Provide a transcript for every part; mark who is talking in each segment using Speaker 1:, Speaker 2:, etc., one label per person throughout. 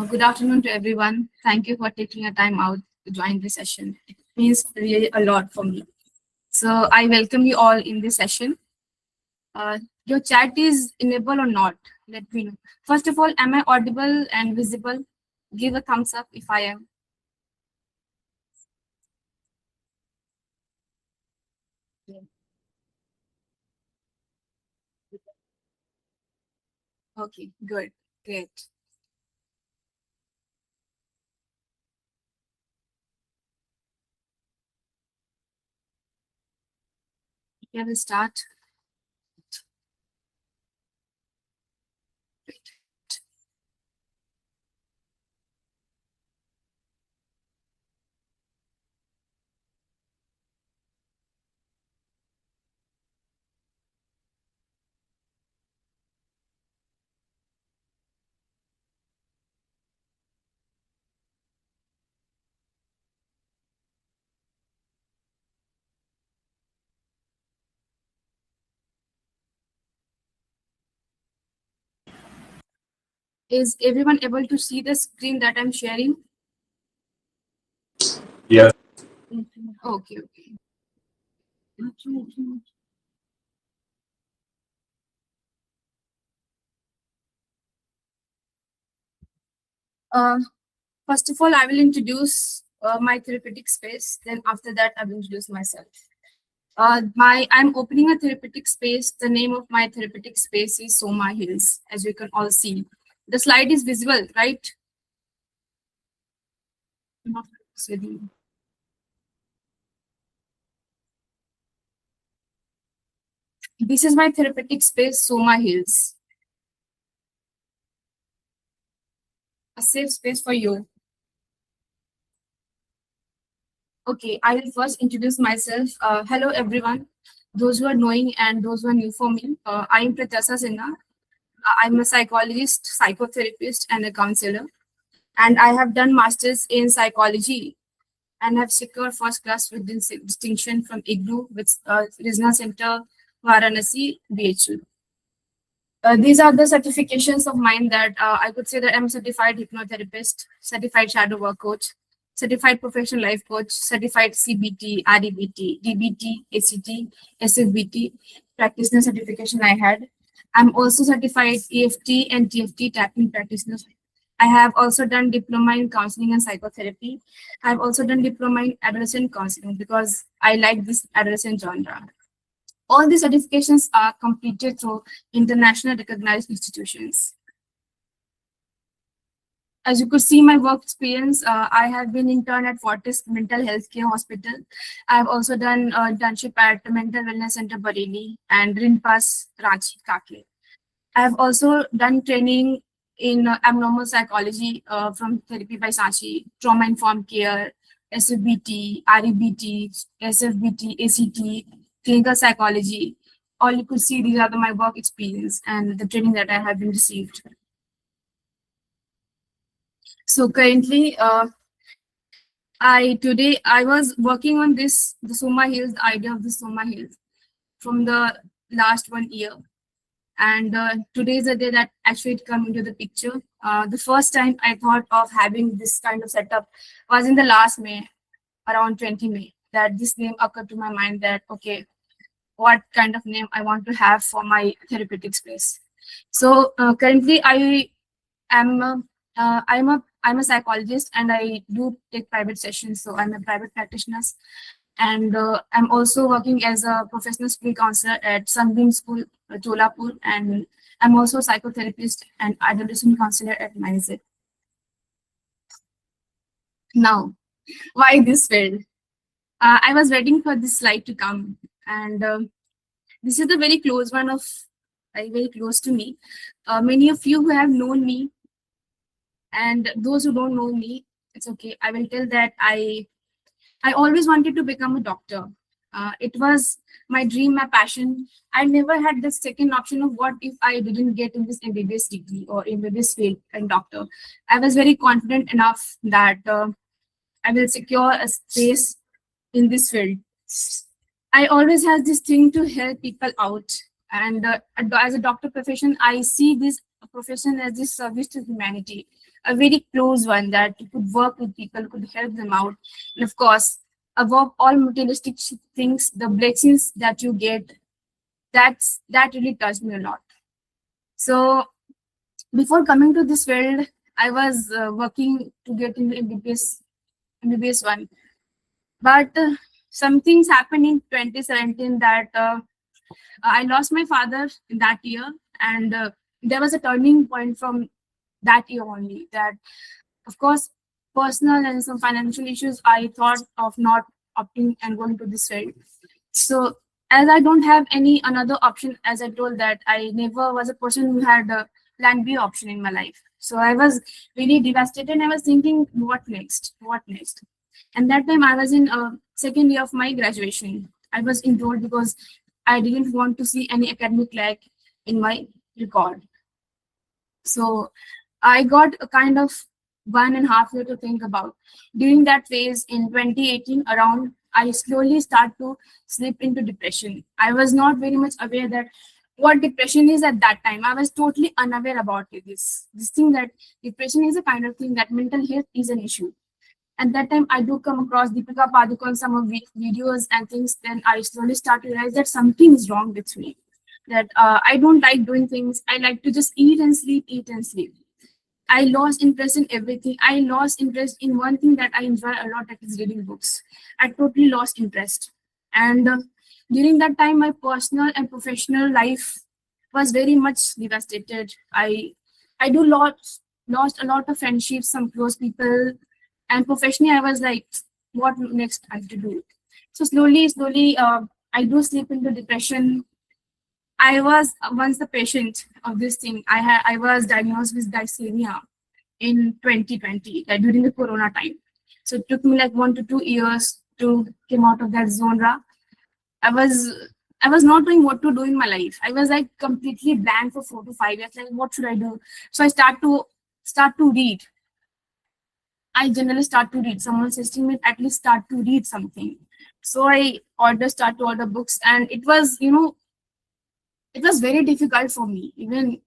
Speaker 1: Good afternoon to everyone. Thank you for taking a time out to join this session. It means really a lot for me. So I welcome you all in this session. Your chat is enabled or not? Let me know. First of all, am I audible and visible? Give a thumbs up if I am. Okay, good, great. Okay, we'll start. Is everyone able to see the screen that I'm sharing?
Speaker 2: Yes.
Speaker 1: Okay, okay. Uh, First of all, I will introduce my therapeutic space. Then after that, I will introduce myself. I'm opening a therapeutic space. The name of my therapeutic space is Soma Hills, as you can all see. The slide is visible, right? This is my therapeutic space, Soma Hills. A safe space for you. Okay, I will first introduce myself. Hello, everyone. Those who are knowing and those who are new for me. I am Pratyasha Sinha. I'm a psychologist, psychotherapist, and a counselor. And I have done masters in psychology and have secured first class with distinction from IGNOU with Regional Center Varanasi, BHU. These are the certifications of mine that I could say that I'm a certified hypnotherapist, certified shadow work coach, certified professional life coach, certified CBT, REBT, DBT, ACT, SFBT, practitioner certification I had. I'm also certified EFT and TFT tapping practitioner. I have also done diploma in counseling and psychotherapy. I've also done diploma in adolescent counseling because I like this adolescent genre. All these certifications are completed through international recognized institutions. As you could see my work experience, I have been intern at Fortis Mental Health Care Hospital. I've also done internship at Mental Wellness Center Bareilly and Rinpas Ranchi Kakle. I've also done training in abnormal psychology from Therapy by Sachi, trauma informed care, SFBT, REBT, SFBT, ACT, clinical psychology. All you could see, these are my work experience and the training that I have been received. So currently, I was working on the Soma Hills, the idea of the Soma Hills from the last 1 year. And today is the day that actually it came into the picture. The first time I thought of having this kind of setup was in the last May, around 20 May, that this name occurred to my mind that, okay, what kind of name I want to have for my therapeutic space. So currently I'm a psychologist and I do take private sessions. So I'm a private practitioner. And I'm also working as a professional school counselor at Sunbeam School, Cholapur, and I'm also a psychotherapist and adolescent counselor at Mindset. Now, why this field? I was waiting for this slide to come, and this is the very close one of very close to me. Many of you who have known me, and those who don't know me, it's okay. I will tell that I always wanted to become a doctor. It was my dream, my passion. I never had the second option of what if I didn't get in this MBBS degree or MBBS field and doctor. I was very confident enough that I will secure a space in this field. I always had this thing to help people out. And as a doctor profession, I see this a profession as this service to humanity, a very close one that you could work with people, could help them out. And of course, above all materialistic things, the blessings that you get, that really touched me a lot. So before coming to this field, I was working to get into MBBS one, but some things happened in 2017 that I lost my father in that year, and there was a turning point from that year only. That, of course, personal and some financial issues, I thought of not opting and going to this field. So, as I don't have any another option, as I told that I never was a person who had a plan B option in my life. So I was really devastated. I was thinking, what next? What next? And that time I was in second year of my graduation. I was enrolled because I didn't want to see any academic lag in my record. So I got a kind of 1.5 year to think about. During that phase in 2018, around, I slowly start to slip into depression. I was not very much aware that what depression is at that time. I was totally unaware about it. This thing that depression is a kind of thing that mental health is an issue. At that time, I do come across Deepika Padukone, some of videos and things. Then I slowly start to realize that something is wrong with me. That I don't like doing things. I like to just eat and sleep, eat and sleep. I lost interest in everything. I lost interest in one thing that I enjoy a lot, that is reading books. I totally lost interest. And during that time, my personal and professional life was very much devastated. I do lost a lot of friendships, some close people, and professionally, I was like, what next I have to do? So slowly, I do slip into depression. I was once the patient of this thing. I was diagnosed with dyslexia in 2020, like during the Corona time. So it took me like 1 to 2 years to come out of that genre. I was not knowing what to do in my life. I was like completely blank for 4 to 5 years. Like, what should I do? So I start to read. I generally start to read. Someone says to me, at least start to read something. So I start to order books, and it was, it was very difficult for me. Even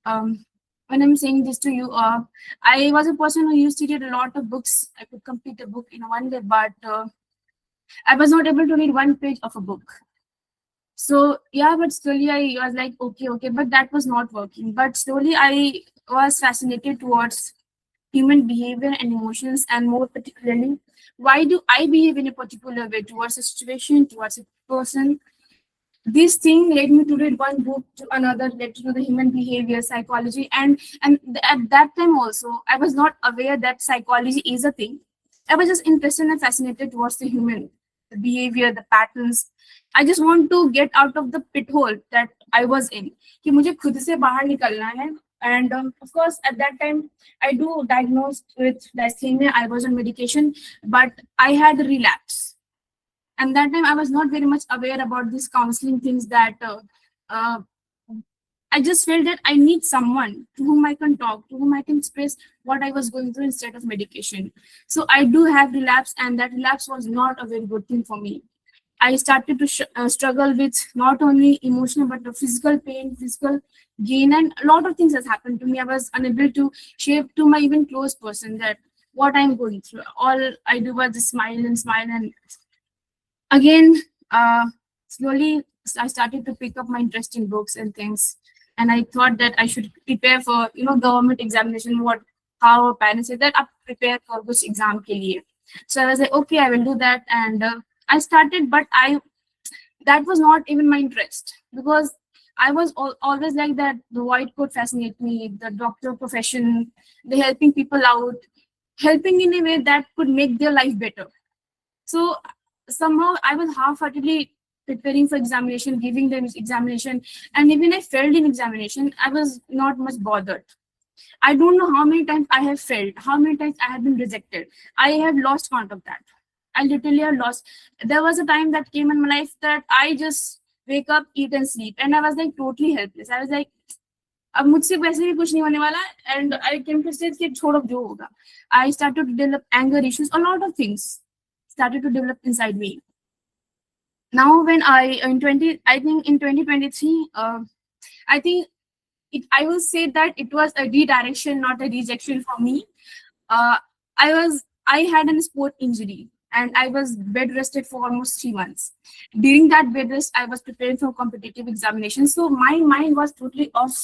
Speaker 1: when I'm saying this to you, I was a person who used to read a lot of books. I could complete a book in one day, but I was not able to read one page of a book. So yeah, but slowly I was like, okay, but that was not working. But slowly I was fascinated towards human behavior and emotions, and more particularly, why do I behave in a particular way towards a situation, towards a person. This thing led me to read one book to another, led to the human behavior, psychology, and at that time also, I was not aware that psychology is a thing. I was just interested and fascinated towards the human, the behavior, the patterns. I just want to get out of the pit hole that I was in. कि मुझे खुद से बाहर निकलना है. And of course, at that time, I do diagnosed with dyslexia. I was on medication, but I had a relapse. And that time, I was not very much aware about these counseling things. That I just felt that I need someone to whom I can talk, to whom I can express what I was going through instead of medication. So I do have relapse, and that relapse was not a very good thing for me. I started to struggle with not only emotional but the physical pain, physical gain, and a lot of things has happened to me. I was unable to share to my even close person that what I'm going through. All I do was just smile, and again, slowly I started to pick up my interest in books and things, and I thought that I should prepare for government examination. How parents say that I prepare for which exam ke liye. So I was like, okay, I will do that, and I started, but that was not even my interest, because I was always like that. The white coat fascinated me, the doctor profession, the helping people out, helping in a way that could make their life better. So somehow I was half-heartedly preparing for examination, giving them examination, and even I failed in examination, I was not much bothered. I don't know how many times I have failed, how many times I have been rejected. I have lost count of that. I literally have lost. There was a time that came in my life that I just wake up, eat and sleep, and I was like totally helpless. I was like, अब मुझसे वैसे भी कुछ नहीं होने वाला, and I came to stage कि छोड़ो जो होगा. I started to develop anger issues. A lot of things started to develop inside me. Now, when I think in 2023, I think I will say that it was a redirection, not a rejection for me. uh, I had a sport injury and I was bed rested for almost 3 months. During that bed rest, I was preparing for competitive examinations. So my mind was totally off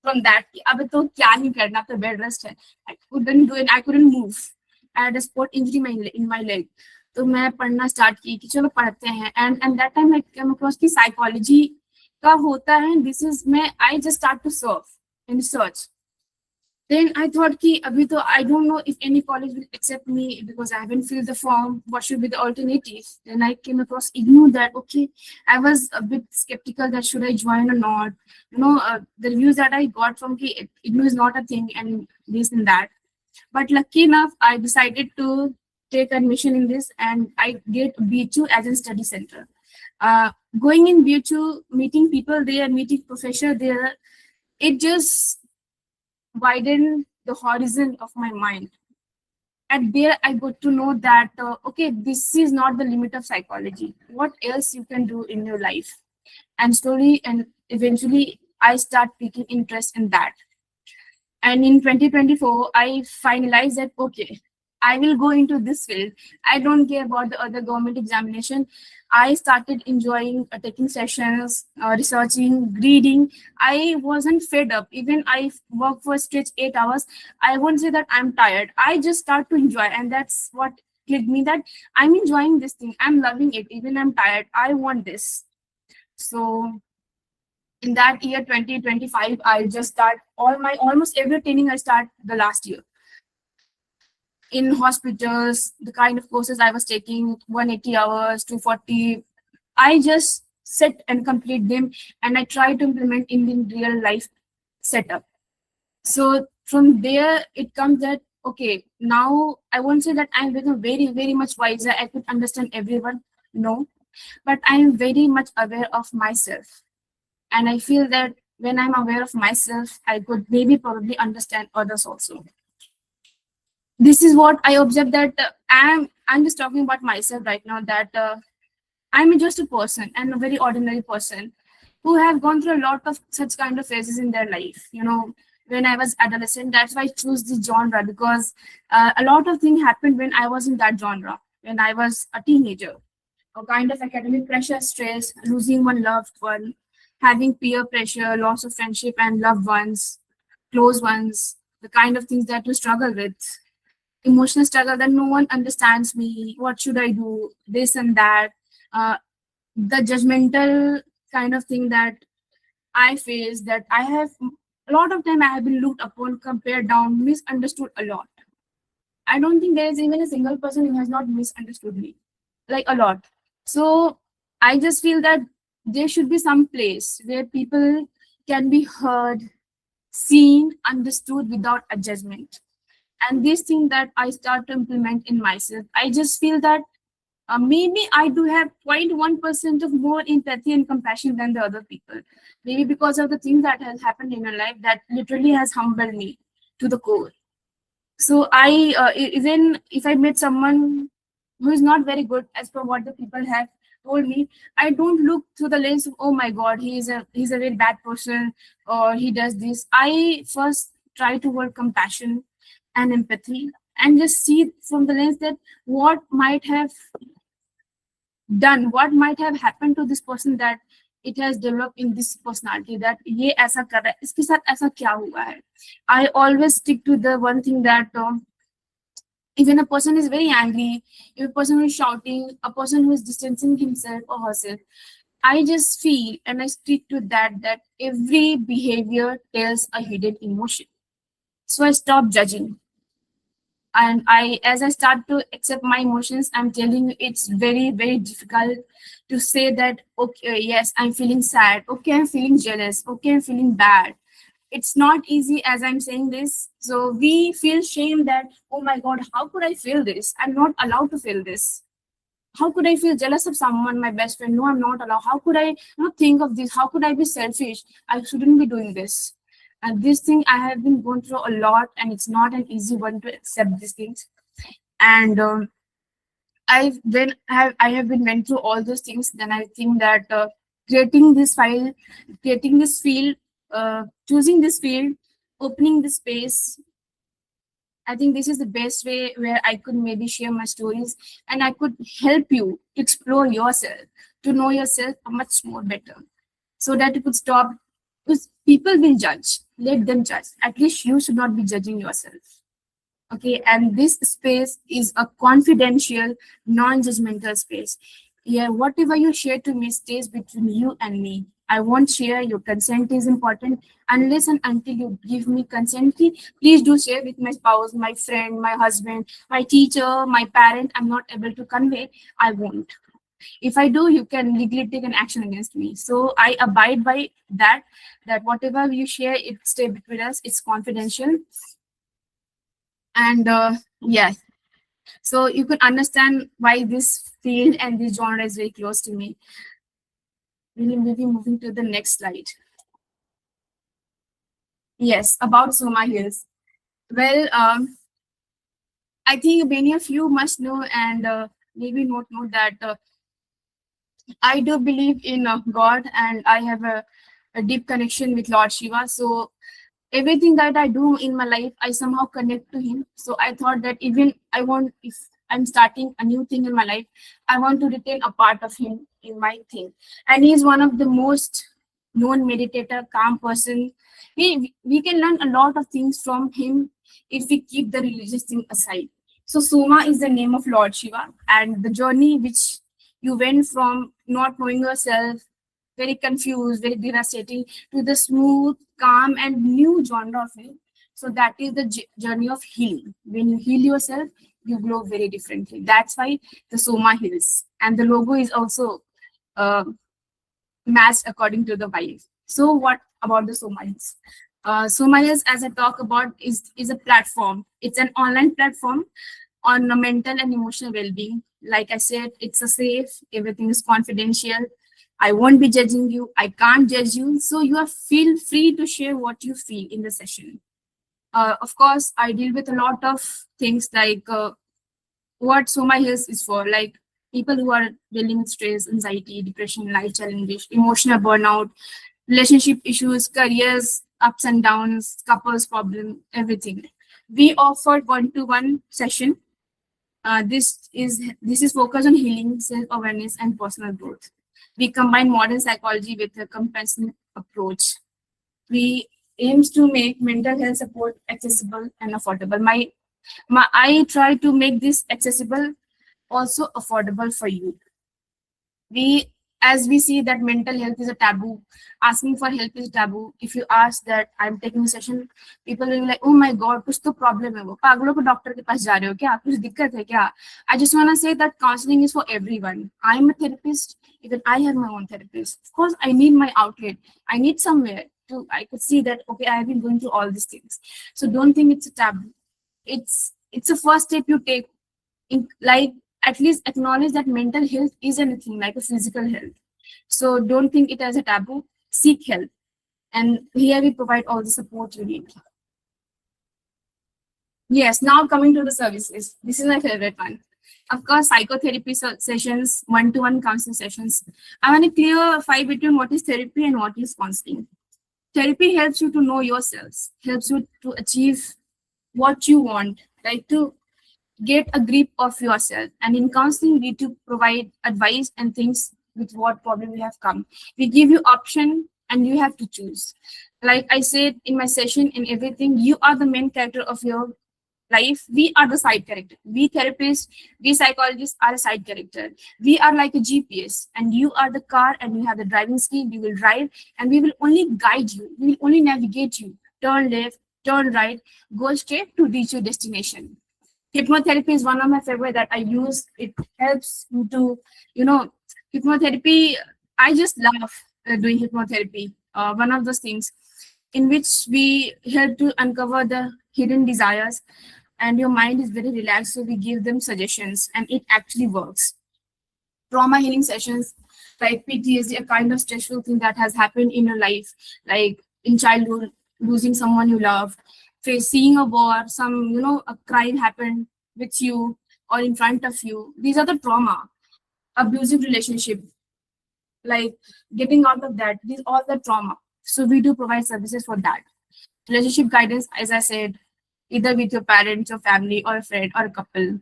Speaker 1: from that. कि अब तो क्या ही करना, अब तो bed rest है. I couldn't do it. I couldn't move. I had a sport injury in my leg. तो मैं पढ़ना स्टार्ट की कि चलो पढ़ते हैं. And that time I came across की psychology का होता है. This is मैं I just start to surf and research. Then I thought ki abhi to I don't know if any college will accept me because I haven't filled the form. What should be the alternative? Then I came across IGNOU that okay, I was a bit skeptical that should I join or not. The reviews that I got from ki IGNOU is not a thing and this and that. But lucky enough, I decided to take admission in this and I get BHU as a study center. Going in BHU, meeting people there, meeting professor there, it just widen the horizon of my mind. And there I got to know that, okay, this is not the limit of psychology. What else you can do in your life? And slowly and eventually I start taking interest in that. And in 2024, I finalized that, okay, I will go into this field. I don't care about the other government examination. I started enjoying taking sessions, researching, reading. I wasn't fed up. Even I work for stretch 8 hours. I won't say that I'm tired. I just start to enjoy. And that's what clicked me that I'm enjoying this thing. I'm loving it. Even I'm tired. I want this. So in that year 2025, I just start almost every training I start the last year. In hospitals, the kind of courses I was taking, 180 hours, 240, I just sit and complete them and I try to implement in the real life setup. So from there, it comes that, okay, now I won't say that I'm become very, very much wiser. I could understand everyone. No, but I am very much aware of myself. And I feel that when I'm aware of myself, I could maybe probably understand others also. This is what I observe that I'm just talking about myself right now, that I'm just a person and a very ordinary person who have gone through a lot of such kind of phases in their life. When I was adolescent, that's why I choose the genre, because a lot of things happened when I was in that genre, when I was a teenager. A kind of academic pressure, stress, losing one loved one, having peer pressure, loss of friendship and loved ones, close ones, the kind of things that you struggle with, emotional struggle that no one understands me, what should I do, this and that, the judgmental kind of thing that I face, that I have a lot of time I have been looked upon, compared down, misunderstood a lot. I don't think there is even a single person who has not misunderstood me, like a lot. So I just feel that there should be some place where people can be heard, seen, understood without a judgment. And this thing that I start to implement in myself, I just feel that maybe I do have 0.1% of more empathy and compassion than the other people. Maybe because of the things that has happened in my life that literally has humbled me to the core. So even if I met someone who is not very good as per what the people have told me, I don't look through the lens of, oh my god, he's a very bad person or he does this. I first try to work compassion and empathy and just see from the lens that what might have done, what might have happened to this person that it has developed in this personality, that ye aisa kar raha hai, iske sath aisa kya hua hai. I always stick to the one thing that even a person is very angry, if a person who is shouting, a person who is distancing himself or herself, I just feel and I stick to that every behavior tells a hidden emotion. So I stop judging. And as I start to accept my emotions, I'm telling you, it's very, very difficult to say that, okay, yes, I'm feeling sad. Okay, I'm feeling jealous. Okay, I'm feeling bad. It's not easy as I'm saying this. So we feel shame that, oh my God, how could I feel this? I'm not allowed to feel this. How could I feel jealous of someone, my best friend? No, I'm not allowed. How could I not think of this? How could I be selfish? I shouldn't be doing this. And this thing I have been going through a lot, and it's not an easy one to accept these things. And I have been went through all those things. Then I think that creating this field choosing this field, opening the space. I think this is the best way where I could maybe share my stories and I could help you to explore yourself, to know yourself much more better, so that you could stop, because people will judge. Let them judge. At least you should not be judging yourself. Okay, and this space is a confidential, non-judgmental space. Yeah, whatever you share to me stays between you and me. I won't share. Your consent is important. Unless and until you give me consent, please do share with my spouse, my friend, my husband, my teacher, my parent. I'm not able to convey. I won't. If I do, you can legally take an action against me. So I abide by that. That whatever you share, it stay between us. It's confidential. And yeah, so you could understand why this field and this genre is very close to me. We will be moving to the next slide. Yes, about Soma Hills. Well, I think many of you must know and maybe not know that I do believe in God, and I have a deep connection with Lord Shiva. So everything that I do in my life, I somehow connect to him. So I thought that even if I'm starting a new thing in my life, I want to retain a part of him in my thing. And he's one of the most known meditator, calm person. We can learn a lot of things from him if we keep the religious thing aside. So Soma is the name of Lord Shiva, and the journey which you went from not knowing yourself, very confused, very devastating, to the smooth, calm, and new genre of it. So that is the journey of healing. When you heal yourself, you glow very differently. That's why the Soma heals, and the logo is also uh, matched according to the vibe. So what about the Soma Hills? Soma Hills, as I talk about, is a platform. It's an online platform on mental and emotional well-being. Like I said, it's a safe. Everything is confidential. I won't be judging you. I can't judge you. So you are feel free to share what you feel in the session. Of course, I deal with a lot of things like what Soma Hills is for, like people who are dealing with stress, anxiety, depression, life challenges, emotional burnout, relationship issues, careers, ups and downs, couples problem, everything. We offer one-to-one session. This is focused on healing, self-awareness, and personal growth. We combine modern psychology with a compassionate approach. We aims to make mental health support accessible and affordable. I try to make this accessible, also affordable for you. As we see that mental health is a taboo, asking for help is taboo. If you ask that I'm taking a session, people will be like, oh my god, कुछ तो problem है, वो पागलों को doctor के पास जा रहे हो क्या, कुछ दिक्कत है क्या? I just want to say that counseling is for everyone. I'm a therapist, even I have my own therapist. Of course, I need my outlet. I need somewhere to, I could see that, okay, I have been going through all these things. So don't think it's a taboo. It's a first step you take in, like, at least acknowledge that mental health is anything like a physical health. So don't think it as a taboo. Seek help. And here we provide all the support you need. Yes, now coming to the services. This is my favorite one. Of course, psychotherapy sessions, one-to-one counseling sessions. I want to clarify between what is therapy and what is counseling. Therapy helps you to know yourselves, helps you to achieve what you want, like to get a grip of yourself. And in counseling, we do provide advice and things with what problem you have come. We give you option and you have to choose. Like I said in my session and everything, you are the main character of your life. We are the side character. We therapists, we psychologists are a side character. We are like a GPS, and you are the car, and you have the driving skill. We will drive, and we will only guide you. We will only navigate you. Turn left, turn right, go straight to reach your destination. Hypnotherapy is one of my favorite that I use. It helps you to, hypnotherapy. I just love doing hypnotherapy. One of those things in which we help to uncover the hidden desires, and your mind is very relaxed. So we give them suggestions, and it actually works. Trauma healing sessions, like PTSD, a kind of stressful thing that has happened in your life, like in childhood, losing someone you love, facing a war, a crime happened with you or in front of you. These are the trauma. Abusive relationship, like getting out of that. These all the trauma. So we do provide services for that. Relationship guidance, as I said, either with your parents, your family, or a friend, or a couple.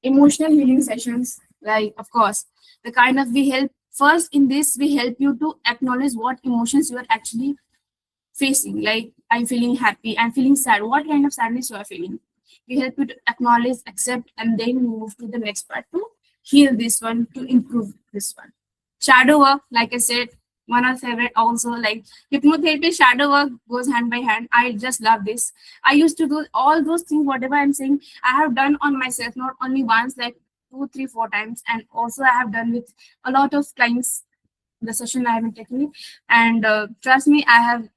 Speaker 1: Emotional healing sessions, like, of course, the kind of we help first in this, we help you to acknowledge what emotions you are actually facing. Like, I'm feeling happy, I'm feeling sad. What kind of sadness you are feeling? We help you to acknowledge, accept, and then move to the next part to heal this one, to improve this one. Shadow work, like I said, one of favorite also, like hypnotherapy, shadow work goes hand by hand. I just love this. I used to do all those things, whatever I'm saying, I have done on myself, not only once, like two, three, four times. And also I have done with a lot of clients, the session I have been taking. And trust me, I have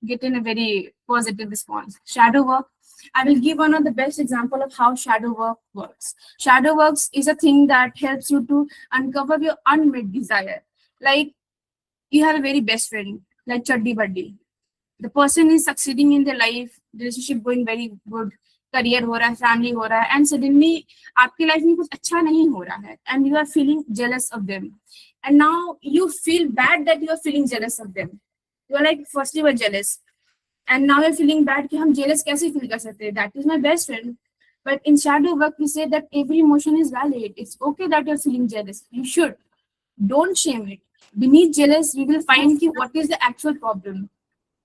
Speaker 1: getting a very positive response. Shadow work, I will give one of the best example of how shadow work works. Shadow works is a thing that helps you to uncover your unmet desire. Like, you have a very best friend, like Chaddi Buddy. The person is succeeding in their life, relationship going very good, career हो रहा है, family हो रहा है, and suddenly आपकी life में कुछ अच्छा नहीं हो रहा है, and you are feeling jealous of them. And now you feel bad that you are feeling jealous of them. You are like, firstly, we're jealous. And now you're feeling bad कि हम jealous कैसे feel कर सकते हैं? That is my best friend. But in shadow work, we say that every emotion is valid. It's okay that you're feeling jealous. You should. Don't shame it. Beneath jealous, we will find कि what is the actual problem.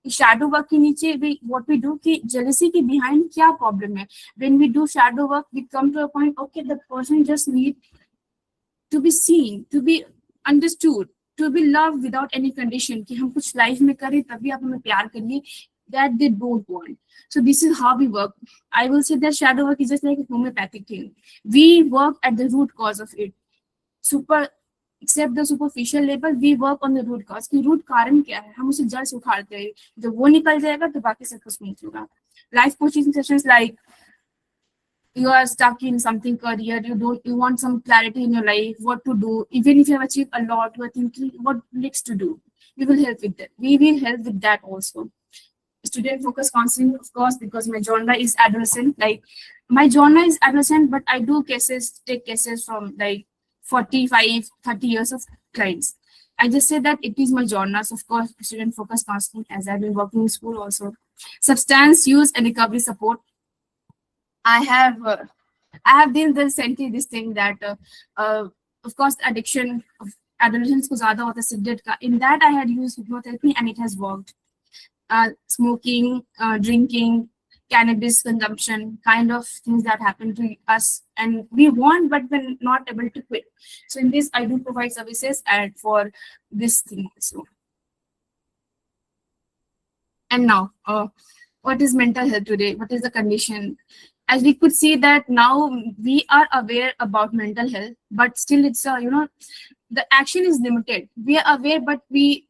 Speaker 1: Shadow work के नीचे we what we do कि jealousy के behind क्या problem है. When we do shadow work, we come to a point, okay, the person just need to be seen, to be understood, to be loved without any condition कि हम कुछ life में करें तभी आप हमें प्यार करिए, that they don't want. So this is how we work. I will say that shadow work is just like a homeopathic thing. We work at the root cause of it. Except the superficial level, we work on the root cause. कि root कारण क्या है? हम उसे जड़ से उखाड़ते हैं. जब वो निकल जाएगा तो बाकी सब कुछ नहीं होगा. Life coaching sessions, like you are stuck in something career, you want some clarity in your life, what to do. Even if you have achieved a lot, you are thinking what next to do. We will help with that. We will help with that also. Student focused counseling, of course, because my genre is adolescent. Like, my genre is adolescent, but I do take cases from like 45, 30 years of clients. I just say that it is my genre. So of course, student focused counseling, as I've been working in school also. Substance use and recovery support. I have been recently this thing that, of course, addiction of adolescents को ज़्यादा होता है cigarette का. In that, I had used hypnotherapy and it has worked. Smoking, drinking, cannabis consumption, kind of things that happen to us, and we want, but we're not able to quit. So in this, I do provide services and for this thing also. And now, what is mental health today? What is the condition? As we could see that now we are aware about mental health, but still it's the action is limited. We are aware, but we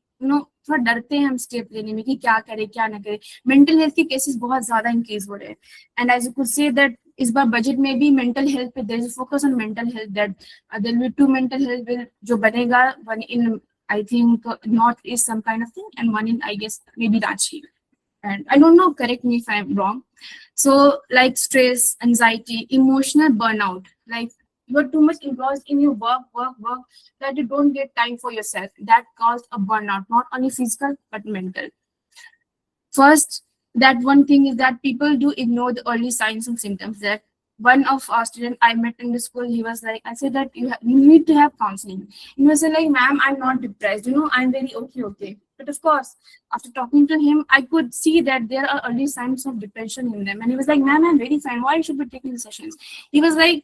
Speaker 1: थोड़ा डरते हैं हम step लेने में कि क्या करें क्या ना करें. मेंटल हेल्थ के केसेस बहुत ज्यादा इंक्रीज हो रहे हैं. And as you could say that इस बार बजट में भी मेंटल हेल्थ पे there is focus on mental health, that there will to mental health bill जो बनेगा, one in I think north east some kind of thing and one in I guess maybe Ranchi. And I don't know, correct me if I'm wrong. So like stress, anxiety, emotional burnout, like you're too much engrossed in your work that you don't get time for yourself. That caused a burnout, not only physical but mental. First, that one thing is that people do ignore the early signs and symptoms. That one of our students I met in the school, he was like, I said that you need to have counseling. He was like, ma'am, I'm not depressed, I'm very okay. But of course, after talking to him, I could see that there are early signs of depression in them. And he was like, ma'am, I'm very fine. Why should we take the sessions? He was like,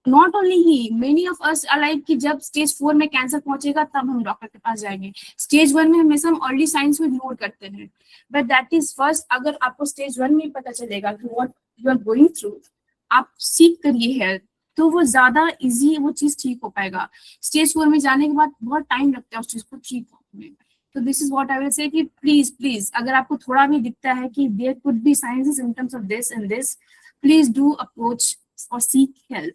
Speaker 1: not only he, many of us are like कि जब stage 4 में cancer पहुंचेगा तब हम doctor के पास जाएंगे. Stage 1 में हमेशा हम early signs को ignore करते हैं. But that is first, अगर आपको stage 1 में पता चलेगा कि what you are going through, आप सीख करिए हेल्प, तो वो ज्यादा इजी वो चीज ठीक हो पाएगा. Stage 4 में जाने के बाद बहुत टाइम लगता है उस चीज को ठीक होने में. तो this is what I will से कि प्लीज अगर आपको थोड़ा भी दिखता है कि there could be signs and symptoms of this and this, please do approach और seek help.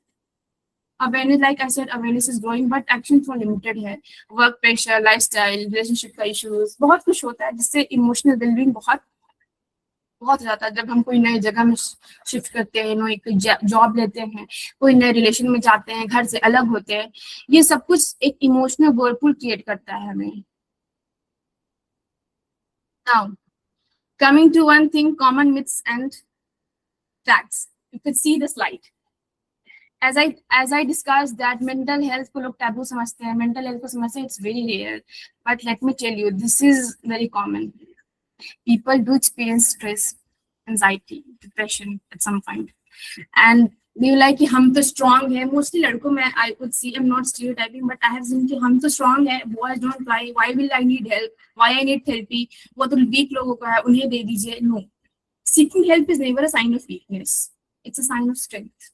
Speaker 1: Awareness, like I said, awareness is growing, but action for limited है. Work pressure, lifestyle, relationship का issues, बहुत कुछ होता है जिससे emotional well-being बहुत हो जाता है. जब हम कोई नई जगह में शिफ्ट करते हैं, एक जॉब लेते हैं, कोई नए रिलेशन में जाते हैं, घर से अलग होते हैं, ये सब कुछ एक इमोशनल व्हर्लपूल क्रिएट करता है हमें. Now, coming to one thing, common myths and facts. You could see the slide. As I discussed that mental health को लोग taboo समझते हैं, mental health को समझते हैं, it's very rare. But let me tell you, this is very common. People do experience stress, anxiety, depression at some point, and they were like कि हम तो strong है. Mostly लड़कों में I could see, I'm not stereotyping, but I have seen कि हम तो strong है. Boys don't cry. Why will I need help? Why I need therapy? वो तो weak लोगों का है, उन्हें दे दीजिए. No, seeking help is never a sign of weakness. It's a sign of strength.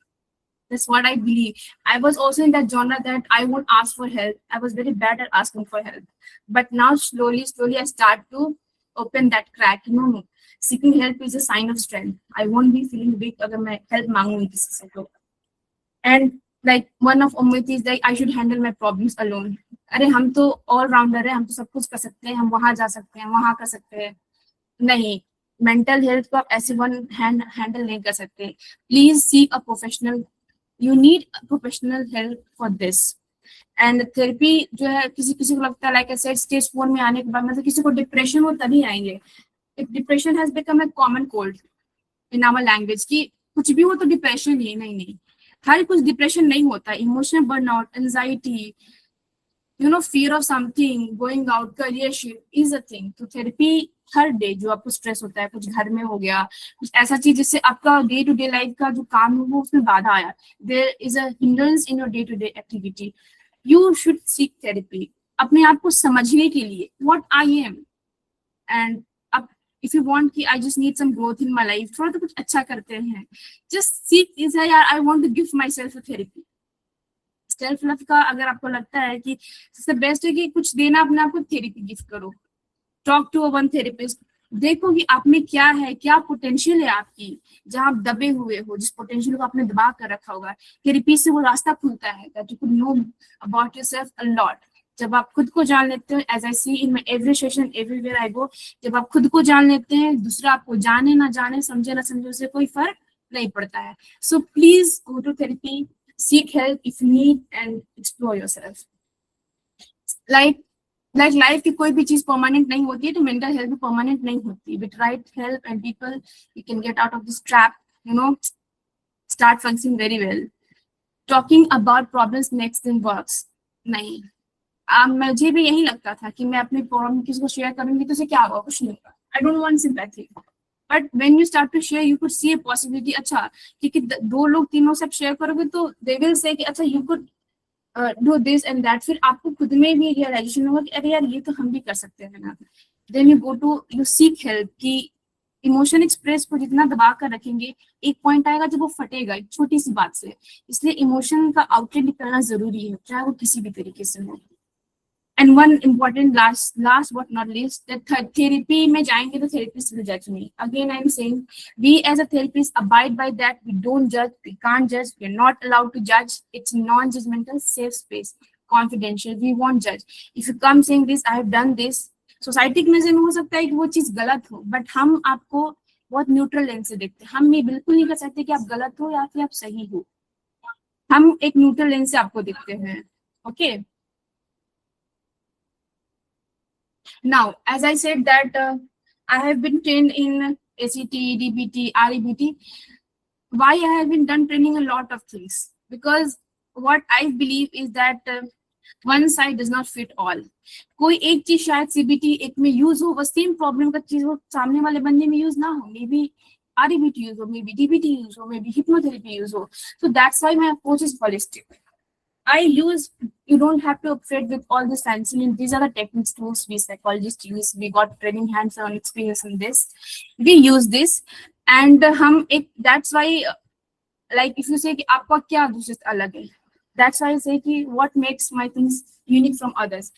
Speaker 1: That's what I believe. I was also in that genre that I won't ask for help. I was very bad at asking for help. But now slowly, I start to open that crack. No. Seeking help is a sign of strength. I won't be feeling weak अगर मैं help मांगूंगी किसी से तो. And like one of myth is like I should handle my problems alone. अरे हम तो all rounder है, हम तो सब कुछ कर सकते हैं, हम वहाँ जा सकते हैं, वहाँ कर सकते हैं. नहीं, मेंटल हेल्थ को आप ऐसे वन हैंड हैंडल नहीं कर सकते. Please seek a professional. You need professional help for this. And therapy जो है किसी को लगता है लाइक आई सेड स्टेज 4 में आने के बाद मतलब किसी को डिप्रेशन हो तभी आएंगे. If depression has become a common cold in our language कि कुछ भी हो तो डिप्रेशन ही नहीं. हर कुछ डिप्रेशन नहीं होता. Emotional burnout, anxiety, fear of something, going out, career shift is a thing. तो थेरेपी हर डे जो आपको स्ट्रेस होता है, कुछ घर में हो गया, कुछ ऐसा चीज जिससे आपका डे टू डे लाइफ का जो काम है वो उसमें बाधा आया, there is a hindrance in your day to day activity, you should seek therapy अपने आप को समझने के लिए व्हाट आई एम. एंड अब इफ यू वांट कि I just need some growth in my life, थोड़ा तो कुछ अच्छा करते हैं, जस्ट सीक इज यार I want to give myself therapy. Self love का अगर आपको लगता है कि सबसे बेस्ट है कि कुछ देना अपने आप को, थेरेपी गिफ्ट करो. Talk to one therapist. देखो कि आप में क्या है, क्या पोटेंशियल है आपकी, जहां आप दबे हुए हो, जिस पोटेंशियल को आपने दबा कर रखा होगा. थेरेपी से वो रास्ता खुलता है that you could know about yourself a lot. जब आप खुद को जान लेते हो, as I see in my every session everywhere I go, जब आप खुद को जान लेते हैं, दूसरा आपको जाने ना जाने, समझे ना समझे, उससे कोई फर्क नहीं पड़ता है. So please go to therapy, seek help if you need, and explore yourself. Like life की कोई भी चीज परमानेंट नहीं होती है, तो मेंटल हेल्थ भी परमानेंट नहीं होती. With right help and people you can get out of this trap, start functioning very well. Talking about problems next in works नहीं. मुझे भी यही लगता था कि मैं अपनी प्रॉब्लम किसी को शेयर करूंगी तो उसे क्या होगा, कुछ नहीं होगा. I don't want sympathy. But when you start to share you could see a possibility. अच्छा क्योंकि 2 लोग 3 से शेयर करोगे तो दे विल से कि अच्छा you could do this and that. फिर आपको खुद में भी रियलाइजेशन होगा कि अरे यार ये तो हम भी कर सकते हैं ना. Then you go to you seek help. कि इमोशन एक्सप्रेस को जितना दबा कर रखेंगे, एक पॉइंट आएगा जब वो फटेगा एक छोटी सी बात से. इसलिए इमोशन का आउटलेट निकलना जरूरी है, चाहे वो किसी भी तरीके से हो. And one important last but not least, that therapy में जाएंगे तो therapist will judge me. Again, I'm saying we as a therapist abide by that. We don't judge, we can't judge, we're not allowed to judge. It's non-judgmental, safe space, confidential. We won't judge. If you come saying this, I have done this, society की नजर में हो सकता है कि वो चीज गलत हो, बट हम आपको बहुत न्यूट्रल लेंस से देखते हैं. हम ये बिल्कुल नहीं कर सकते कि आप गलत हो या फिर आप सही हो. हम एक न्यूट्रल लेंस से आपको देखते हैं. Okay. Now, as I said that I have been trained in ACT, DBT, REBT. Why I have been done training a lot of things? Because what I believe is that one size does not fit all. कोई एक चीज शायद CBT एक में use हो, वो same problem का चीज वो सामने वाले बंदे में यूज ना हो. मे बी REBT यूज हो, मे बी DBT यूज हो, मे बी hypnotherapy यूज हो. So that's why my approach is holistic. You don't have to afraid with all this fancy. And these are the techniques, tools we psychologists use. We got training hands-on experience in this. We use this, and that's why, like if you say कि आपका क्या दूसरे से अलग है, that's why I say कि what makes my things unique from others.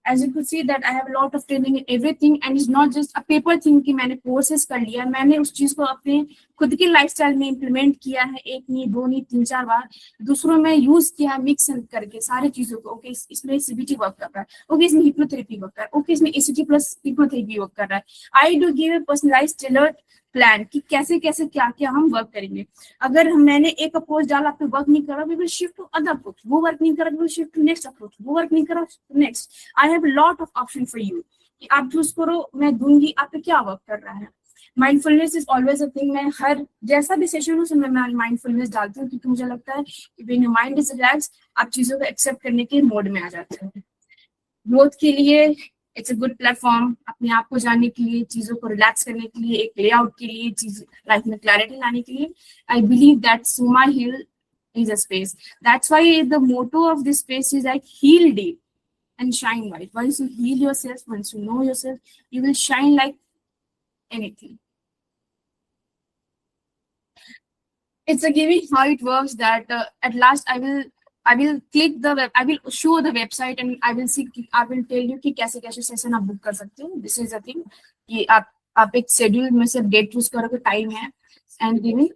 Speaker 1: As you could see that I have a lot of training in everything, and it's not just a paper thing कि मैंने courses कर लिया. मैंने उस चीज को अपने खुद के लाइफस्टाइल में इम्प्लीमेंट किया है. 1 नहीं 2 नहीं 3-4 बार दूसरों में यूज किया, मिक्स करके सारी चीजों को. ओके इसमें CBT वर्क कर रहा है, ओके इसमें हिप्नोथेरेपी वर्क कर रहा है, ओके इसमें ACT प्लस हिप्नोथेरेपी वर्क कर रहा है. I do give a personalised tailored plan कि कैसे कैसे क्या क्या हम वर्क करेंगे. अगर मैंने एक अप्रोच डाला, आप पे वर्क नहीं कर रहा, we will shift to other approach. वो वर्क नहीं कर रहा, we will shift to next approach. वो वर्क नहीं कर रहा, next. I have lot of option for you. कि आप चूज करो मैं दूंगी आप पे क्या वर्क कर रहा है। Mindfulness is always a thing. मैं हर जैसा भी सेशन हो उसमें मैं माइंडफुलनेस डालती हूँ, क्योंकि मुझे लगता है कि when your mind is relax आप चीजों को एक्सेप्ट करने के मोड में आ जाते हैं। ग्रोथ के लिए इट्स अ गुड प्लेटफॉर्म, अपने आप को जानने के लिए, चीजों को रिलैक्स करने के लिए, एक लेआउट के लिए, चीज लाइफ में क्लैरिटी लाने के लिए। आई बिलीव दैट सुमा हिल is a space. That's why the motto of this space is like heal deep and shine white. Once you heal yourself, once you know yourself, you will shine like anything. It's a giving how it works that at last I will click the web, I will show the website and I will see, I will tell you कि कैसे कैसे session आप book कर सकते हो. This is a thing कि आप एक शेड्यूल में से डेट चूज करोगे, टाइम है एंड गिविंग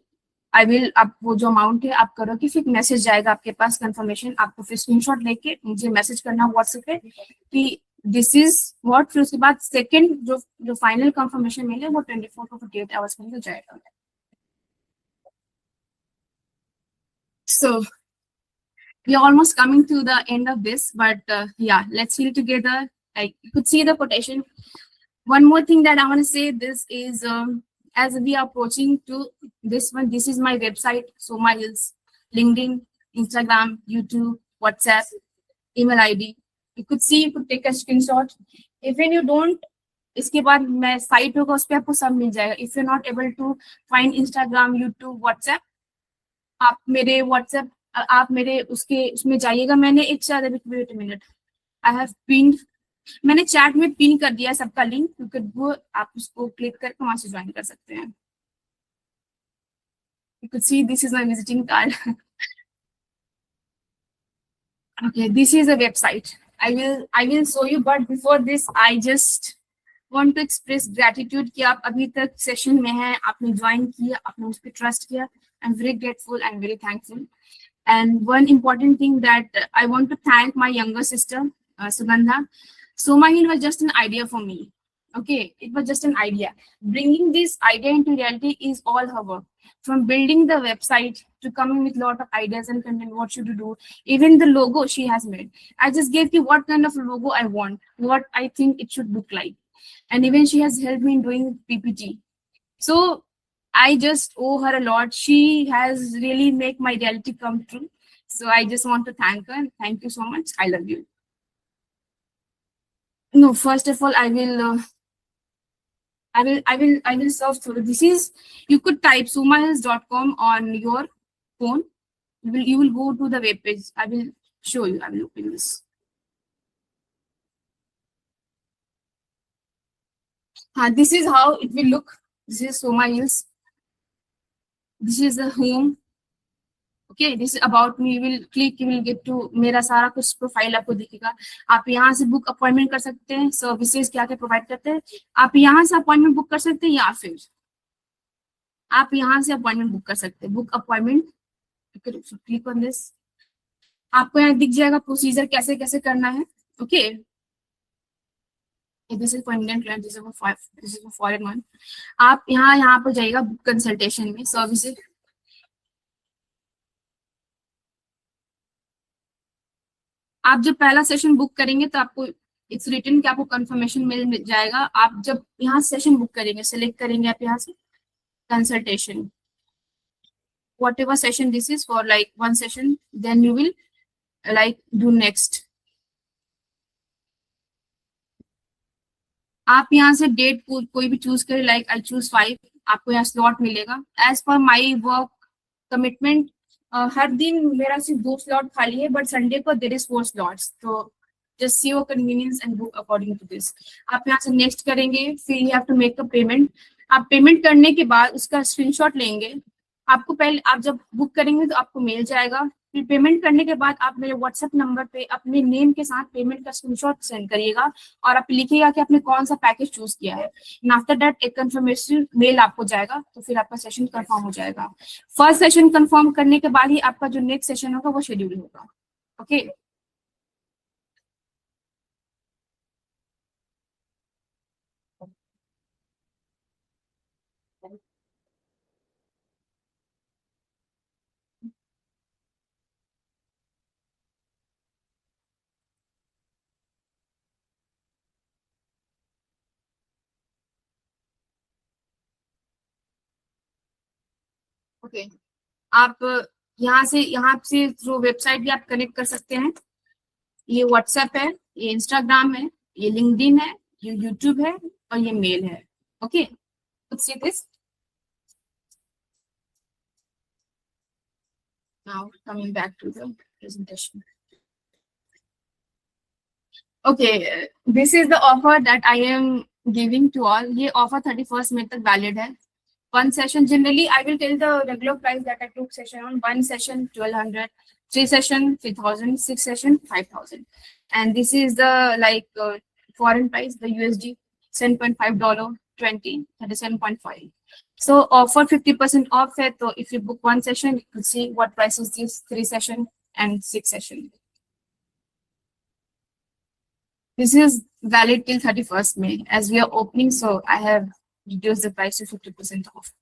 Speaker 1: आई विल, आप वो जो अमाउंट है आप करोगे, फिर मैसेज जाएगा आपके पास कंफर्मेशन, आपको फिर स्क्रीनशॉट लेके मुझे मैसेज करना व्हाट्सएप पे कि दिस इज व्हाट, फिर उसके बाद सेकंड जो जो फाइनल कंफर्मेशन मिले वो 24 to 48 आवर्स के अंदर जाएगा. So we are almost coming to the end of this, but yeah, let's heal together. Like you could see the quotation. One more thing that I want to say, this is as we are approaching to this one, this is my website, Soma Hills, LinkedIn, Instagram, YouTube, WhatsApp, email ID. You could see, you could take a screenshot. Even you don't, इसके बाद मैं site होगा उस पर आपको सब मिल जाएगा. If you not able to find Instagram, YouTube, WhatsApp, आप मेरे व्हाट्सएप, आप मेरे उसके उसमें जाइएगा. मैंने एक शायद अभी wait minute, I have pin, मैंने चैट में पिन कर दिया सबका लिंक, क्योंकि वो आप उसको क्लिक करके वहां से ज्वाइन कर सकते हैं. You could see this is my visiting card. Okay, this is a website. I will show you, but before this I just want to express gratitude कि आप अभी तक सेशन में हैं, आपने ज्वाइन किया, आपने उस पर ट्रस्ट किया. I'm very grateful and very thankful. And one important thing that I want to thank my younger sister, Sugandha. Soma Hill was just an idea for me. Okay, it was just an idea. Bringing this idea into reality is all her work. From building the website to coming with a lot of ideas and content, what should you do? Even the logo she has made. I just gave you what kind of logo I want, what I think it should look like. And even she has helped me in doing PPT. So I just owe her a lot. She has really made my reality come true. So I just want to thank her. Thank you so much. I love you. No, first of all, I will serve through. This is, you could type sumahills.com on your phone. You will go to the web page. I will show you. I will open this. This is how it will look. This is Soma Hills. This is the home. Okay, this about me, will click, you will get to, मेरा सारा कुछ profile आपको दिखेगा. आप यहाँ से book appointment कर सकते हैं. सर्विसेज क्या क्या प्रोवाइड करते हैं, आप यहाँ से अपॉइंटमेंट बुक कर सकते हैं, या फिर आप यहाँ से अपॉइंटमेंट बुक कर सकते हैं. Book appointment, click on this. आपको यहाँ दिख जाएगा प्रोसीजर कैसे कैसे करना है. Okay, this is for Indian client, this is for foreign one. आप यहाँ पर जाइएगा बुक कंसल्टेशन में, सर्विसेज. आप जब पहला सेशन बुक करेंगे तो आपको इट्स रिटन कि आपको कंफर्मेशन मिल जाएगा. आप जब यहाँ सेशन बुक करेंगे, सेलेक्ट करेंगे आप यहाँ से consultation, whatever session this is for, like one session, then you will like do next. आप यहाँ से डेट कोई भी चूज करें, लाइक आई चूज 5, आपको यहाँ स्लॉट मिलेगा. As per my work commitment, हर दिन मेरा सिर्फ 2 स्लॉट खाली है, बट संडे को देर इज 4 स्लॉट्स. तो just see your convenience and book according to this. आप यहाँ से नेक्स्ट करेंगे, फिर you have to make a payment. आप पेमेंट करने के बाद उसका स्क्रीनशॉट लेंगे. आपको पहले, आप जब बुक करेंगे तो आपको मेल जाएगा. फिर पेमेंट करने के बाद आप मेरे व्हाट्सएप नंबर पे अपने नेम के साथ पेमेंट का स्क्रीनशॉट सेंड करिएगा, और आप लिखिएगा कि आपने कौन सा पैकेज चूज किया है. आफ्टर दैट एक कंफर्मेशन मेल आपको जाएगा, तो फिर आपका सेशन कंफर्म हो जाएगा. फर्स्ट सेशन कंफर्म करने के बाद ही आपका जो नेक्स्ट सेशन होगा वो शेड्यूल होगा. ओके, ओके, आप यहाँ से थ्रू वेबसाइट भी आप कनेक्ट कर सकते हैं। ये व्हाट्सएप है, ये इंस्टाग्राम है, ये लिंक्डइन है, ये यूट्यूब है और ये मेल है। Okay, let's see this. Now coming back to the presentation. Okay, this is the offer that I am giving to all. ये offer 31st May तक valid है. One session, generally I will tell the regular price that I took session on. One session 1200, 3 session 3000, 6 session 5000, and this is the foreign price, the USD $7.5, 20, 37.5. So offer 50% off है. So if you book one session, you can see what price is this 3 session and 6 session. This is valid till 31st May. As we are opening, so I have reduced the price to 50% off.